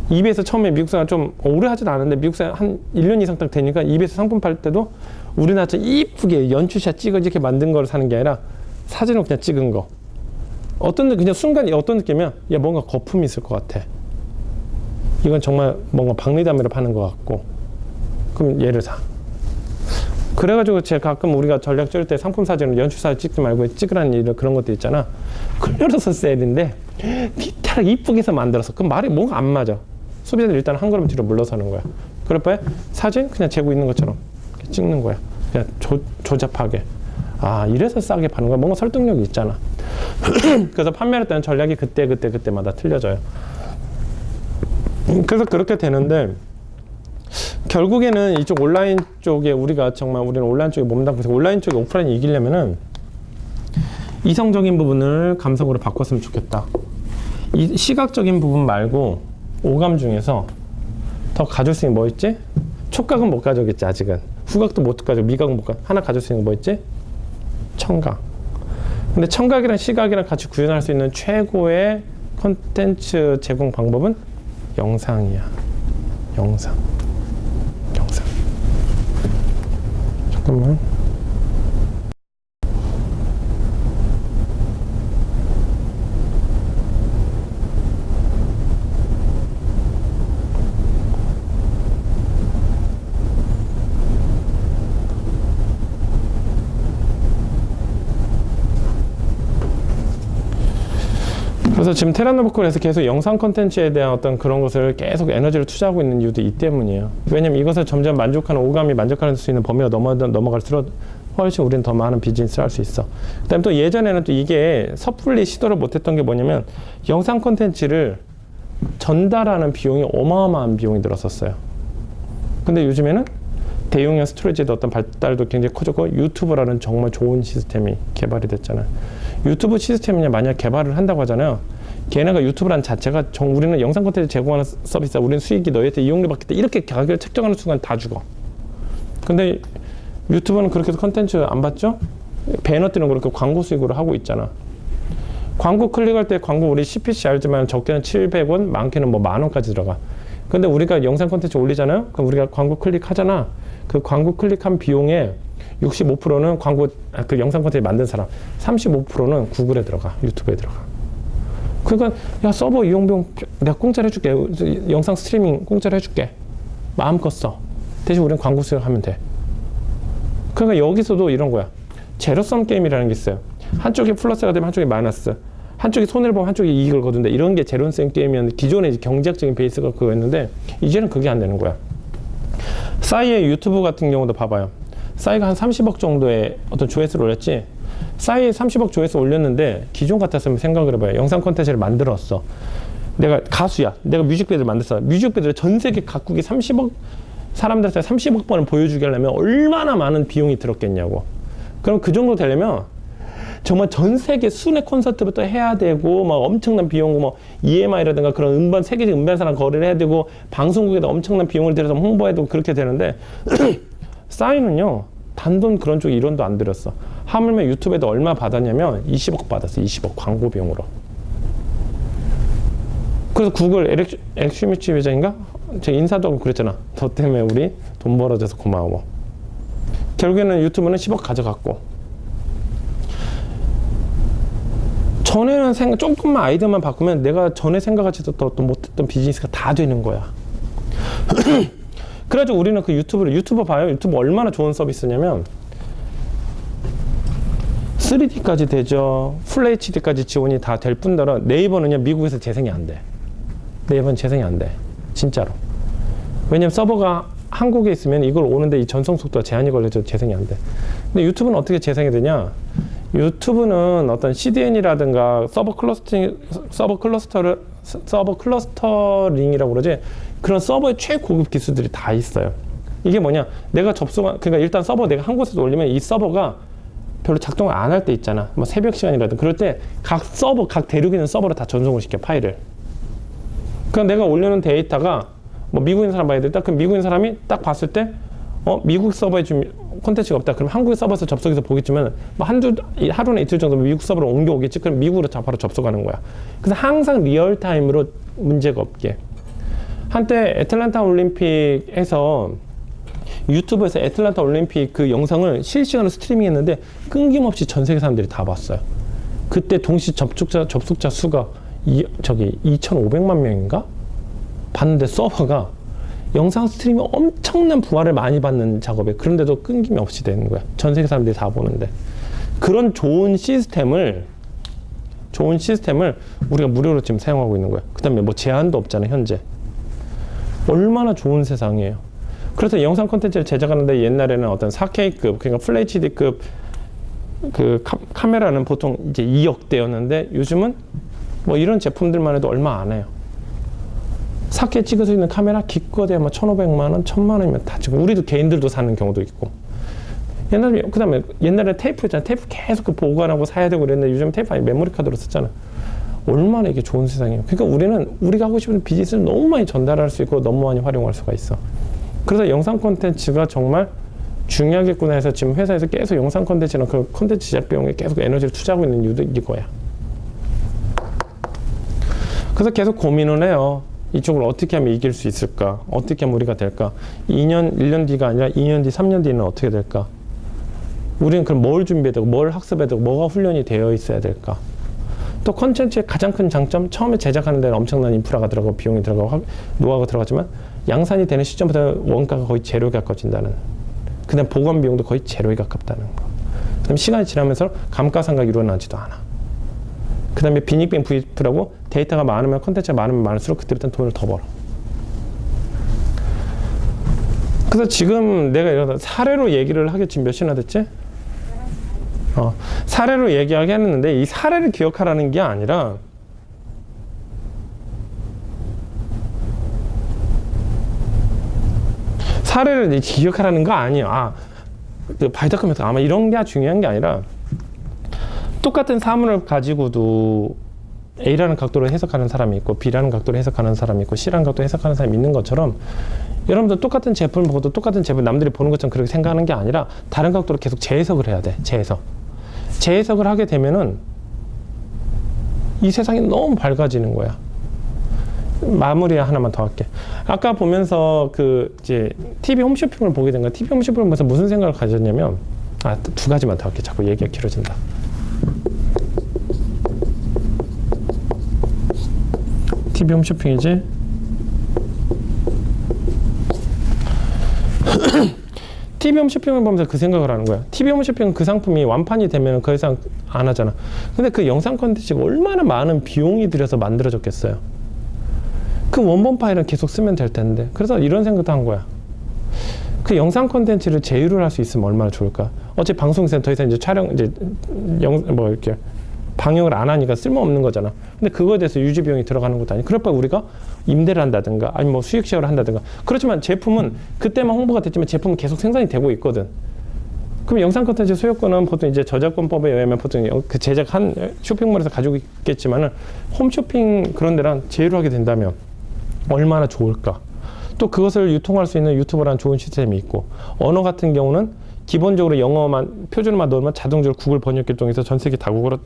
이베이에서 처음에 미국 사람 좀 오래 하진 않았는데 미국 사람 한 1년 이상 딱 되니까 이베이에서 상품 팔 때도 우리나라처럼 이쁘게 연출샷 찍어 이렇게 만든 거를 사는 게 아니라 사진을 그냥 찍은 거. 어떤 그냥 순간 어떤 느낌이면 야 뭔가 거품이 있을 것 같아. 이건 정말 뭔가 박리담회를 파는 것 같고. 그럼 얘를 사. 그래가지고 제가 가끔 우리가 전략 짤 때 상품 사진을 연출사진 찍지 말고 찍으라는 일 그런 것도 있잖아. 클로로서 셀인데 디테일 이쁘게 해서 만들어서 그 말이 뭔가 안 맞아. 소비자들 일단 한 걸음 뒤로 물러서는 거야. 그럴 바에 사진 그냥 재고 있는 것처럼 찍는 거야. 그냥 조잡하게. 아 이래서 싸게 파는 거야. 뭔가 설득력이 있잖아. 그래서 판매할 때는 전략이 그때마다 틀려져요. 그래서 그렇게 되는데 결국에는 이쪽 온라인 쪽에 우리가 정말 우리는 온라인 쪽에 몸담고 있어서 온라인 쪽에 오프라인이 이기려면은 이성적인 부분을 감성으로 바꿨으면 좋겠다. 이 시각적인 부분 말고 오감 중에서 더 가질 수 있는 뭐 있지? 촉각은 못 가져오겠지 아직은. 후각도 못 가져. 미각은 못 가져. 하나 가질 수 있는 거 뭐 있지? 청각. 근데 청각이랑 시각이랑 같이 구현할 수 있는 최고의 콘텐츠 제공 방법은 영상이야. 영상. 잠깐만. 그래서 지금 테라노브콜에서 계속 영상 콘텐츠에 대한 어떤 그런 것을 계속 에너지를 투자하고 있는 이유도 이 때문이에요. 왜냐면 이것을 점점 만족하는, 오감이 만족할 수 있는 범위가 넘어갈수록 훨씬 우리는 더 많은 비즈니스를 할 수 있어. 그 다음에 또 예전에는 또 이게 섣불리 시도를 못했던 게 뭐냐면 영상 콘텐츠를 전달하는 비용이 어마어마한 비용이 들었었어요. 근데 요즘에는 대용량 스토리지의 어떤 발달도 굉장히 커졌고 유튜브라는 정말 좋은 시스템이 개발이 됐잖아요. 유튜브 시스템이 만약 개발을 한다고 하잖아요. 걔네가 유튜브라는 자체가 우리는 영상 콘텐츠 제공하는 서비스다. 우리는 수익이 너희한테 이용료 받겠다. 이렇게 가격을 책정하는 순간 다 죽어. 근데 유튜브는 그렇게 해서 콘텐츠 안 받죠? 배너 뜨는 거 그렇게 광고 수익으로 하고 있잖아. 광고 클릭할 때 광고 우리 CPC 알지만 적게는 700원, 많게는 뭐 10,000원까지 들어가. 근데 우리가 영상 콘텐츠 올리잖아요? 그럼 우리가 광고 클릭하잖아. 그 광고 클릭한 비용의 65%는 그 영상 콘텐츠 만든 사람, 35%는 구글에 들어가, 유튜브에 들어가. 그러니까 야 서버 이용비용 내가 공짜로 해줄게. 영상 스트리밍 공짜로 해줄게. 마음껏 써. 대신 우리는 광고 수익하면 돼. 그러니까 여기서도 이런 거야. 제로섬 게임이라는 게 있어요. 한쪽이 플러스가 되면 한쪽이 마이너스. 한쪽이 손해를 보면 한쪽이 이익을 거둔다. 이런 게 제로섬 게임이었는데 기존에 경제학적인 베이스가 그거였는데 이제는 그게 안 되는 거야. 싸이의 유튜브 같은 경우도 봐봐요. 싸이가 한 30억 정도의 어떤 조회수를 올렸지. 싸이에 30억 조회수 올렸는데 기존 같았으면 생각을 해봐요. 영상 콘텐츠를 만들었어. 내가 가수야. 내가 뮤직비디오를 만들었어. 뮤직비디오를 전 세계 각국이 30억 사람들한테 30억 번을 보여주게 하려면 얼마나 많은 비용이 들었겠냐고. 그럼 그 정도 되려면 정말 전 세계 순회 콘서트부터 해야 되고 막 엄청난 비용, 뭐 EMI라든가 그런 음반 세계적 음반사랑 거래를 해야 되고 방송국에다 엄청난 비용을 들여서 홍보해야 되고 그렇게 되는데 싸이는요 단돈 그런 쪽 이론도 안 들였어. 하물며 유튜브에도 얼마 받았냐면 20억 받았어. 20억 광고 비용으로. 그래서 구글 에릭 슈미츠 회장인가? 제가 인사도 하고 그랬잖아. 너 때문에 우리 돈 벌어져서 고마워. 결국에는 유튜브는 10억 가져갔고. 전에는 조금만 아이디어만 바꾸면 내가 전에 생각하지도 또 못했던 비즈니스가 다 되는 거야. 그래가지고 우리는 그 유튜브 봐요. 유튜브 얼마나 좋은 서비스냐면 3D까지 되죠. 풀 HD까지 지원이 다 될 뿐더러 네이버는요 미국에서 재생이 안 돼. 네이버는 재생이 안 돼. 진짜로. 왜냐면 서버가 한국에 있으면 이걸 오는데 이 전송 속도가 제한이 걸려서 재생이 안 돼. 근데 유튜브는 어떻게 재생이 되냐? 유튜브는 어떤 CDN이라든가 서버 클러스터링이라고 그러지. 그런 서버의 최고급 기술들이 다 있어요. 이게 뭐냐? 내가 그러니까 일단 서버 내가 한 곳에서 올리면 이 서버가 별로 작동을 안 할 때 있잖아. 뭐 새벽 시간이라든가 그럴 때 각 대륙에 있는 서버로 다 전송을 시켜 파일을. 그럼 내가 올려놓은 데이터가 뭐 미국인 사람 봐야 되겠다. 그럼 미국인 사람이 딱 봤을 때 미국 서버에 좀 콘텐츠가 없다. 그럼 한국의 서버에서 접속해서 보겠지만 뭐 하루나 이틀 정도 미국 서버로 옮겨오겠지. 그럼 미국으로 바로 접속하는 거야. 그래서 항상 리얼타임으로 문제가 없게. 한때 애틀랜타 올림픽에서 유튜브에서 애틀랜타 올림픽 그 영상을 실시간으로 스트리밍했는데 끊김없이 전 세계 사람들이 다 봤어요. 그때 동시 접속자 수가 2,500만 명인가? 봤는데 서버가 영상 스트리밍 엄청난 부하를 많이 받는 작업에 그런데도 끊김이 없이 되는 거야. 전 세계 사람들이 다 보는데. 그런 좋은 시스템을 우리가 무료로 지금 사용하고 있는 거야. 그 다음에 뭐 제한도 없잖아, 현재. 얼마나 좋은 세상이에요. 그래서 영상 콘텐츠를 제작하는데 옛날에는 어떤 4K급, 그러니까 풀 HD급 그 카메라는 보통 이제 2억대였는데 요즘은 뭐 이런 제품들만 해도 얼마 안 해요. 4K 찍을 수 있는 카메라 기껏해야 1,500만 원, 1,000만 원이면 다 지금 우리도 개인들도 사는 경우도 있고. 그다음에 옛날에 테이프였잖아. 테이프 계속 보관하고 사야 되고 그랬는데 요즘 테이프 아니 메모리 카드로 썼잖아. 얼마나 이게 좋은 세상이에요. 그러니까 우리가 하고 싶은 비즈니스를 너무 많이 전달할 수 있고 너무 많이 활용할 수가 있어. 그래서 영상 콘텐츠가 정말 중요하겠구나 해서 지금 회사에서 계속 영상 콘텐츠나 그 콘텐츠 제작 비용에 계속 에너지를 투자하고 있는 이유도 이거야. 그래서 계속 고민을 해요. 이쪽을 어떻게 하면 이길 수 있을까? 어떻게 하면 우리가 될까? 1년 뒤가 아니라 2년 뒤, 3년 뒤는 어떻게 될까? 우리는 그럼 뭘 준비해야 되고, 뭘 학습해야 되고, 뭐가 훈련이 되어 있어야 될까? 또 콘텐츠의 가장 큰 장점, 처음에 제작하는 데는 엄청난 인프라가 들어가고, 비용이 들어가고, 노하우가 들어가지만, 양산이 되는 시점부터 원가가 거의 제로에 가까워진다는. 그 다음 보관 비용도 거의 제로에 가깝다는 거. 그 다음 시간이 지나면서 감가상각이 일어나지도 않아. 그 다음에 빈익빈 VF라고 데이터가 많으면 컨텐츠가 많으면 많을수록 그때부터는 돈을 더 벌어. 그래서 지금 내가 이러다 사례로 얘기를 하게 지금 몇 시나 됐지? 사례로 얘기하게 했는데 이 사례를 기억하라는 게 아니라 사례를 기억하라는 거 아니야. 그 바이터컴에서 아마 이런 게 중요한 게 아니라 똑같은 사물을 가지고도 A라는 각도로 해석하는 사람이 있고 B라는 각도로 해석하는 사람이 있고 C라는 각도로 해석하는 사람이 있는 것처럼 여러분들 똑같은 제품을 보고도 똑같은 제품 남들이 보는 것처럼 그렇게 생각하는 게 아니라 다른 각도로 계속 재해석을 해야 돼. 재해석을 하게 되면은 이 세상이 너무 밝아지는 거야. 마무리 하나만 더 할게. 아까 보면서 그 이제 TV 홈쇼핑을 보게 된 거야. TV 홈쇼핑을 보면서 무슨 생각을 가졌냐면 두 가지만 더 할게. 자꾸 얘기가 길어진다. TV 홈쇼핑이지? TV 홈쇼핑을 보면서 그 생각을 하는 거야. TV 홈쇼핑은 그 상품이 완판이 되면 그 이상 안 하잖아. 근데 그 영상 콘텐츠가 얼마나 많은 비용이 들여서 만들어졌겠어요. 그 원본 파일은 계속 쓰면 될 텐데. 그래서 이런 생각도 한 거야. 그 영상 콘텐츠를 제휴를 할 수 있으면 얼마나 좋을까. 어차피 방송에서는 더 이상 이제 촬영 이제 이렇게 방영을 안 하니까 쓸모없는 거잖아. 근데 그거에 대해서 유지 비용이 들어가는 것도 아니고 그럴 바에 우리가 임대를 한다든가 아니면 뭐 수익 쉐어를 한다든가. 그렇지만 제품은 그때만 홍보가 됐지만 제품은 계속 생산이 되고 있거든. 그럼 영상 콘텐츠 소유권은 보통 이제 저작권법에 의하면 보통 그 제작한 쇼핑몰에서 가지고 있겠지만은 홈쇼핑 그런 데랑 제휴를 하게 된다면 얼마나 좋을까. 또 그것을 유통할 수 있는 유튜버라는 좋은 시스템이 있고 언어 같은 경우는 기본적으로 영어만 표준어만 넣으면 자동적으로 구글 번역기를 통해서 전 세계 다국어로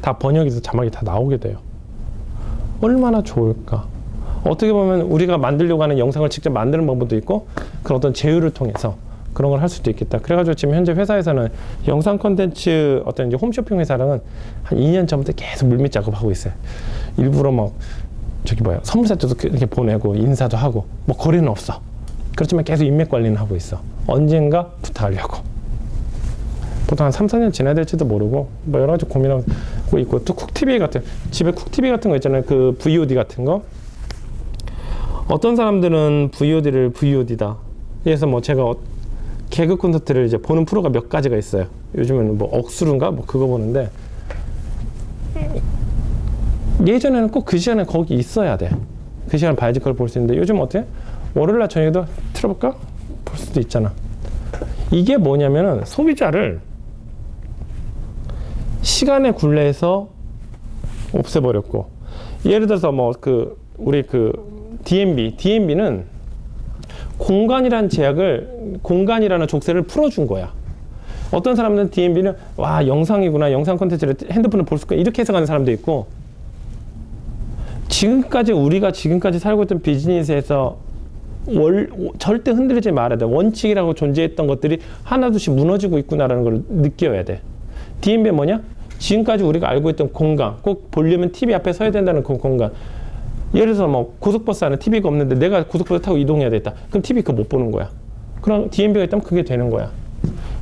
다 번역해서 자막이 다 나오게 돼요. 얼마나 좋을까. 어떻게 보면 우리가 만들려고 하는 영상을 직접 만드는 방법도 있고 그런 어떤 제휴를 통해서 그런 걸 할 수도 있겠다. 그래가지고 지금 현재 회사에서는 영상 콘텐츠 어떤 이제 홈쇼핑 회사랑은 한 2년 전부터 계속 물밑 작업하고 있어요. 일부러 막 선물 세트도 이렇게 보내고 인사도 하고 뭐 거래는 없어. 그렇지만 계속 인맥 관리는 하고 있어. 언젠가 부탁하려고. 보통 한 3, 4년 지나야 될지도 모르고 뭐 여러 가지 고민하고 있고 또 쿡TV 같은 집에 쿡TV 같은 거 있잖아요. 그 VOD 같은 거. 어떤 사람들은 VOD를 VOD다. 그래서 뭐 제가 개그 콘서트를 이제 보는 프로가 몇 가지가 있어요. 요즘은 뭐 억수루인가 뭐 그거 보는데 예전에는 꼭 그 시간에 거기 있어야 돼. 그 시간에 봐야지 그걸 볼 수 있는데 요즘 어때? 월요일날 저녁에도 틀어볼까? 볼 수도 있잖아. 이게 뭐냐면은 소비자를 시간의 굴레에서 없애버렸고 예를 들어서 뭐 우리 DMB는 공간이라는 제약을 공간이라는 족쇄를 풀어준 거야. 어떤 사람들은 DMB는 와 영상이구나 영상 콘텐츠를 핸드폰을 볼 수 있구나 이렇게 해석하는 사람도 있고 우리가 지금까지 살고 있던 비즈니스에서 절대 흔들리지 말아야 돼. 원칙이라고 존재했던 것들이 하나둘씩 무너지고 있구나라는 걸 느껴야 돼. DMB는 뭐냐? 지금까지 우리가 알고 있던 공간, 꼭 보려면 TV 앞에 서야 된다는 그 공간. 예를 들어서 뭐 고속버스 안에 TV가 없는데 내가 고속버스 타고 이동해야 되겠다. 그럼 TV 그거 못 보는 거야. 그럼 DMB가 있다면 그게 되는 거야.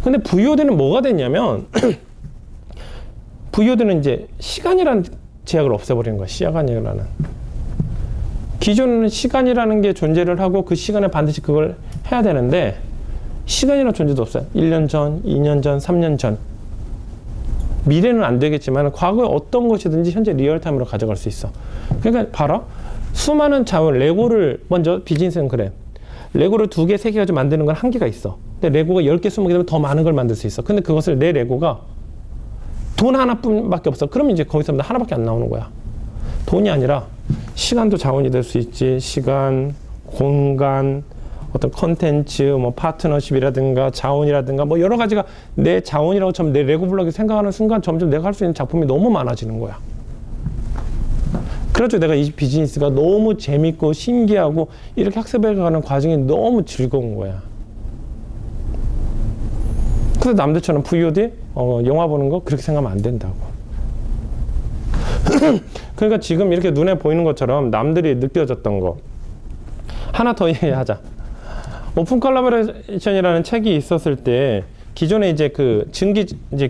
근데 VOD는 뭐가 됐냐면 VOD는 이제 시간이라는 제약을 없애버리는 거야. 시간이라는. 기존에는 시간이라는 게 존재를 하고 그 시간에 반드시 그걸 해야 되는데 시간이라는 존재도 없어요. 1년 전, 2년 전, 3년 전. 미래는 안 되겠지만 과거에 어떤 것이든지 현재 리얼타임으로 가져갈 수 있어. 그러니까 봐라. 수많은 자원, 레고를 먼저 비즈니스는 그래. 레고를 2개, 3개 가지고 만드는 건 한계가 있어. 근데 레고가 10개, 20개 되면 더 많은 걸 만들 수 있어. 근데 그것을 내 레고가 돈 하나뿐밖에 없어. 그러면 이제 거기서 하나밖에 안 나오는 거야. 돈이 아니라 시간도 자원이 될 수 있지. 시간, 공간, 어떤 컨텐츠, 뭐 파트너십이라든가 자원이라든가 뭐 여러 가지가 내 자원이라고 처럼 내 레고 블록이 생각하는 순간 점점 내가 할 수 있는 작품이 너무 많아지는 거야. 그래서 내가 이 비즈니스가 너무 재밌고 신기하고 이렇게 학습해가는 과정이 너무 즐거운 거야. 그래서 남들처럼 VOD, 영화 보는 거 그렇게 생각하면 안 된다고. 그러니까 지금 이렇게 눈에 보이는 것처럼 남들이 느껴졌던 거 하나 더 얘기하자. 오픈 컬래버레이션이라는 책이 있었을 때 기존에 이제 그 증기 이제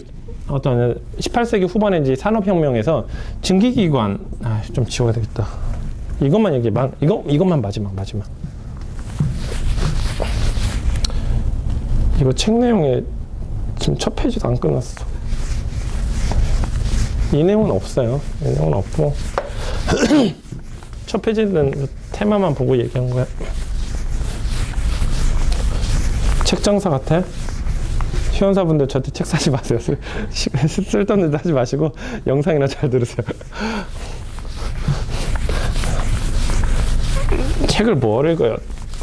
어떤 18세기 후반에 이제 산업혁명에서 증기기관, 좀 지워야 되겠다. 이것만 얘기해. 이것만 마지막. 이거 책 내용에 지금 첫 페이지도 안 끝났어. 이 내용은 없어요. 이 내용은 없고. 첫 페이지는 테마만 보고 얘기한 거야. 책 장사 같아? 시원사분들 저한테 책 사지 마세요. 쓸데없는 데 하지 마시고 영상이나 잘 들으세요. 책을 뭘 읽어요?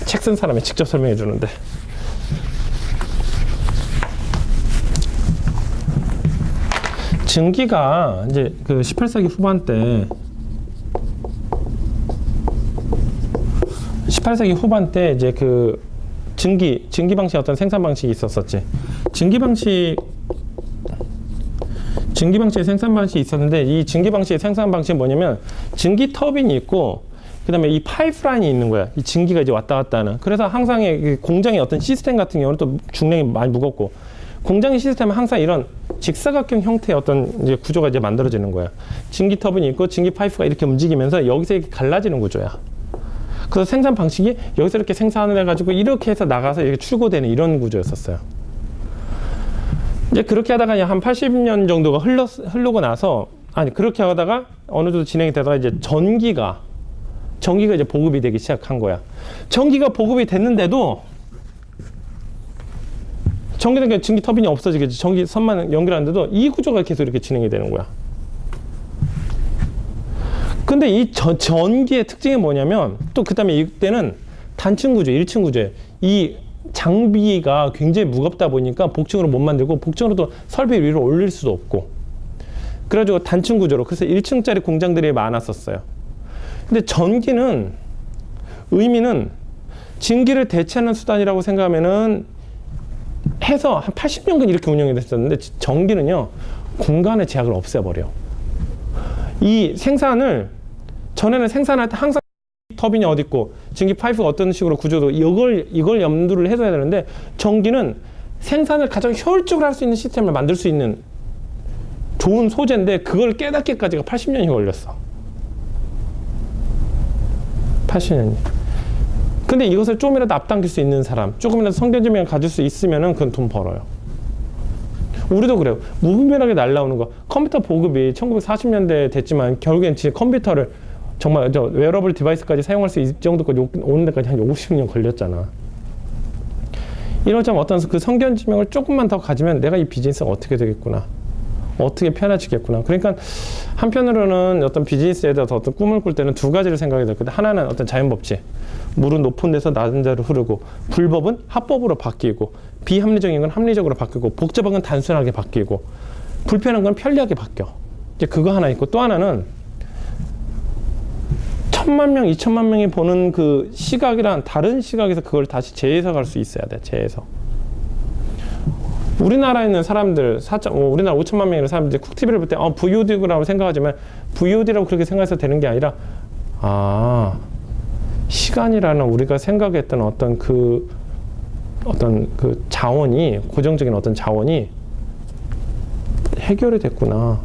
책 쓴 사람이 직접 설명해 주는데. 증기가 이제 그 18세기 후반 때 18세기 후반 때 이제 그 증기 방식 어떤 생산 방식이 있었었지. 증기 방식의 생산 방식이 있었는데 이 증기 방식의 생산 방식이 뭐냐면 증기 터빈이 있고 그다음에 이 파이프라인이 있는 거야. 이 증기가 이제 왔다 갔다 하는. 그래서 항상 공장의 어떤 시스템 같은 경우는 또 중량이 많이 무겁고 공장의 시스템은 항상 이런 직사각형 형태의 어떤 이제 구조가 이제 만들어지는 거야. 증기 터빈이 있고 증기 파이프가 이렇게 움직이면서 여기서 이렇게 갈라지는 구조야. 그래서 생산 방식이 여기서 이렇게 생산을 해가지고 이렇게 해서 나가서 이렇게 출고되는 이런 구조였었어요. 이제 그렇게 하다가 한 80년 정도가 흐르고 나서 그렇게 하다가 어느 정도 진행이 되다가 이제 전기가 이제 보급이 되기 시작한 거야. 전기가 보급이 됐는데도 전기는 증기 터빈이 없어지겠지. 전기 선만 연결하는데도 이 구조가 계속 이렇게 진행이 되는 거야. 근데 이 전기의 특징이 뭐냐면 또 그 다음에 이때는 단층 구조, 1층 구조예요. 이 장비가 굉장히 무겁다 보니까 복층으로 못 만들고 복층으로도 설비 위로 올릴 수도 없고 그래가지고 단층 구조로 그래서 1층짜리 공장들이 많았었어요. 근데 전기는 의미는 증기를 대체하는 수단이라고 생각하면은 해서 한 80년간 이렇게 운영이 됐었는데 전기는요 공간의 제약을 없애버려. 이 생산을 전에는 생산할 때 항상 터빈이 어디 있고 증기 파이프가 어떤 식으로 구조도 이걸 염두를 해줘야 되는데 전기는 생산을 가장 효율적으로 할 수 있는 시스템을 만들 수 있는 좋은 소재인데 그걸 깨닫기까지가 80년이 걸렸어. 80년이. 근데 이것을 조금이라도 앞당길 수 있는 사람, 조금이라도 성견지명을 가질 수 있으면은 그건 돈 벌어요. 우리도 그래요. 무분별하게 날라오는 거. 컴퓨터 보급이 1940년대 됐지만 결국엔 진짜 컴퓨터를 정말 저 웨어러블 디바이스까지 사용할 수 있을 정도까지 오는 데까지 한 50년 걸렸잖아. 이런 것처럼 어떤 그 성견지명을 조금만 더 가지면 내가 이 비즈니스가 어떻게 되겠구나. 어떻게 편해지겠구나. 그러니까 한편으로는 어떤 비즈니스에 대해서 어떤 꿈을 꿀 때는 두 가지를 생각이 들거든. 하나는 어떤 자연법칙. 물은 높은 데서 낮은 데로 흐르고 불법은 합법으로 바뀌고 비합리적인 건 합리적으로 바뀌고 복잡한 건 단순하게 바뀌고 불편한 건 편리하게 바뀌어. 이제 그거 하나 있고 또 하나는 1000만 명, 2000만 명이 보는 그 시각이란 다른 시각에서 그걸 다시 재해석할 수 있어야 돼. 재해석. 우리나라에 있는 사람들, 우리나라 5천만 명이라는 사람들이 쿡TV를 볼 때 VOD라고 생각하지만 VOD라고 그렇게 생각해서 되는 게 아니라 시간이라는 우리가 생각했던 어떤 그 자원이 고정적인 어떤 자원이 해결이 됐구나.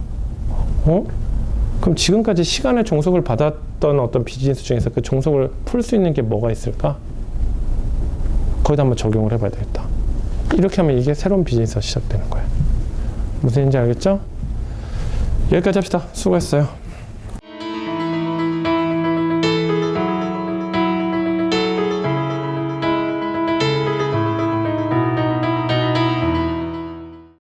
그럼 지금까지 시간의 종속을 받았던 어떤 비즈니스 중에서 그 종속을 풀 수 있는 게 뭐가 있을까? 거기다 한번 적용을 해봐야 되겠다. 이렇게 하면 이게 새로운 비즈니스가 시작되는 거예요. 무슨 얘기인지 알겠죠? 여기까지 합시다. 수고했어요.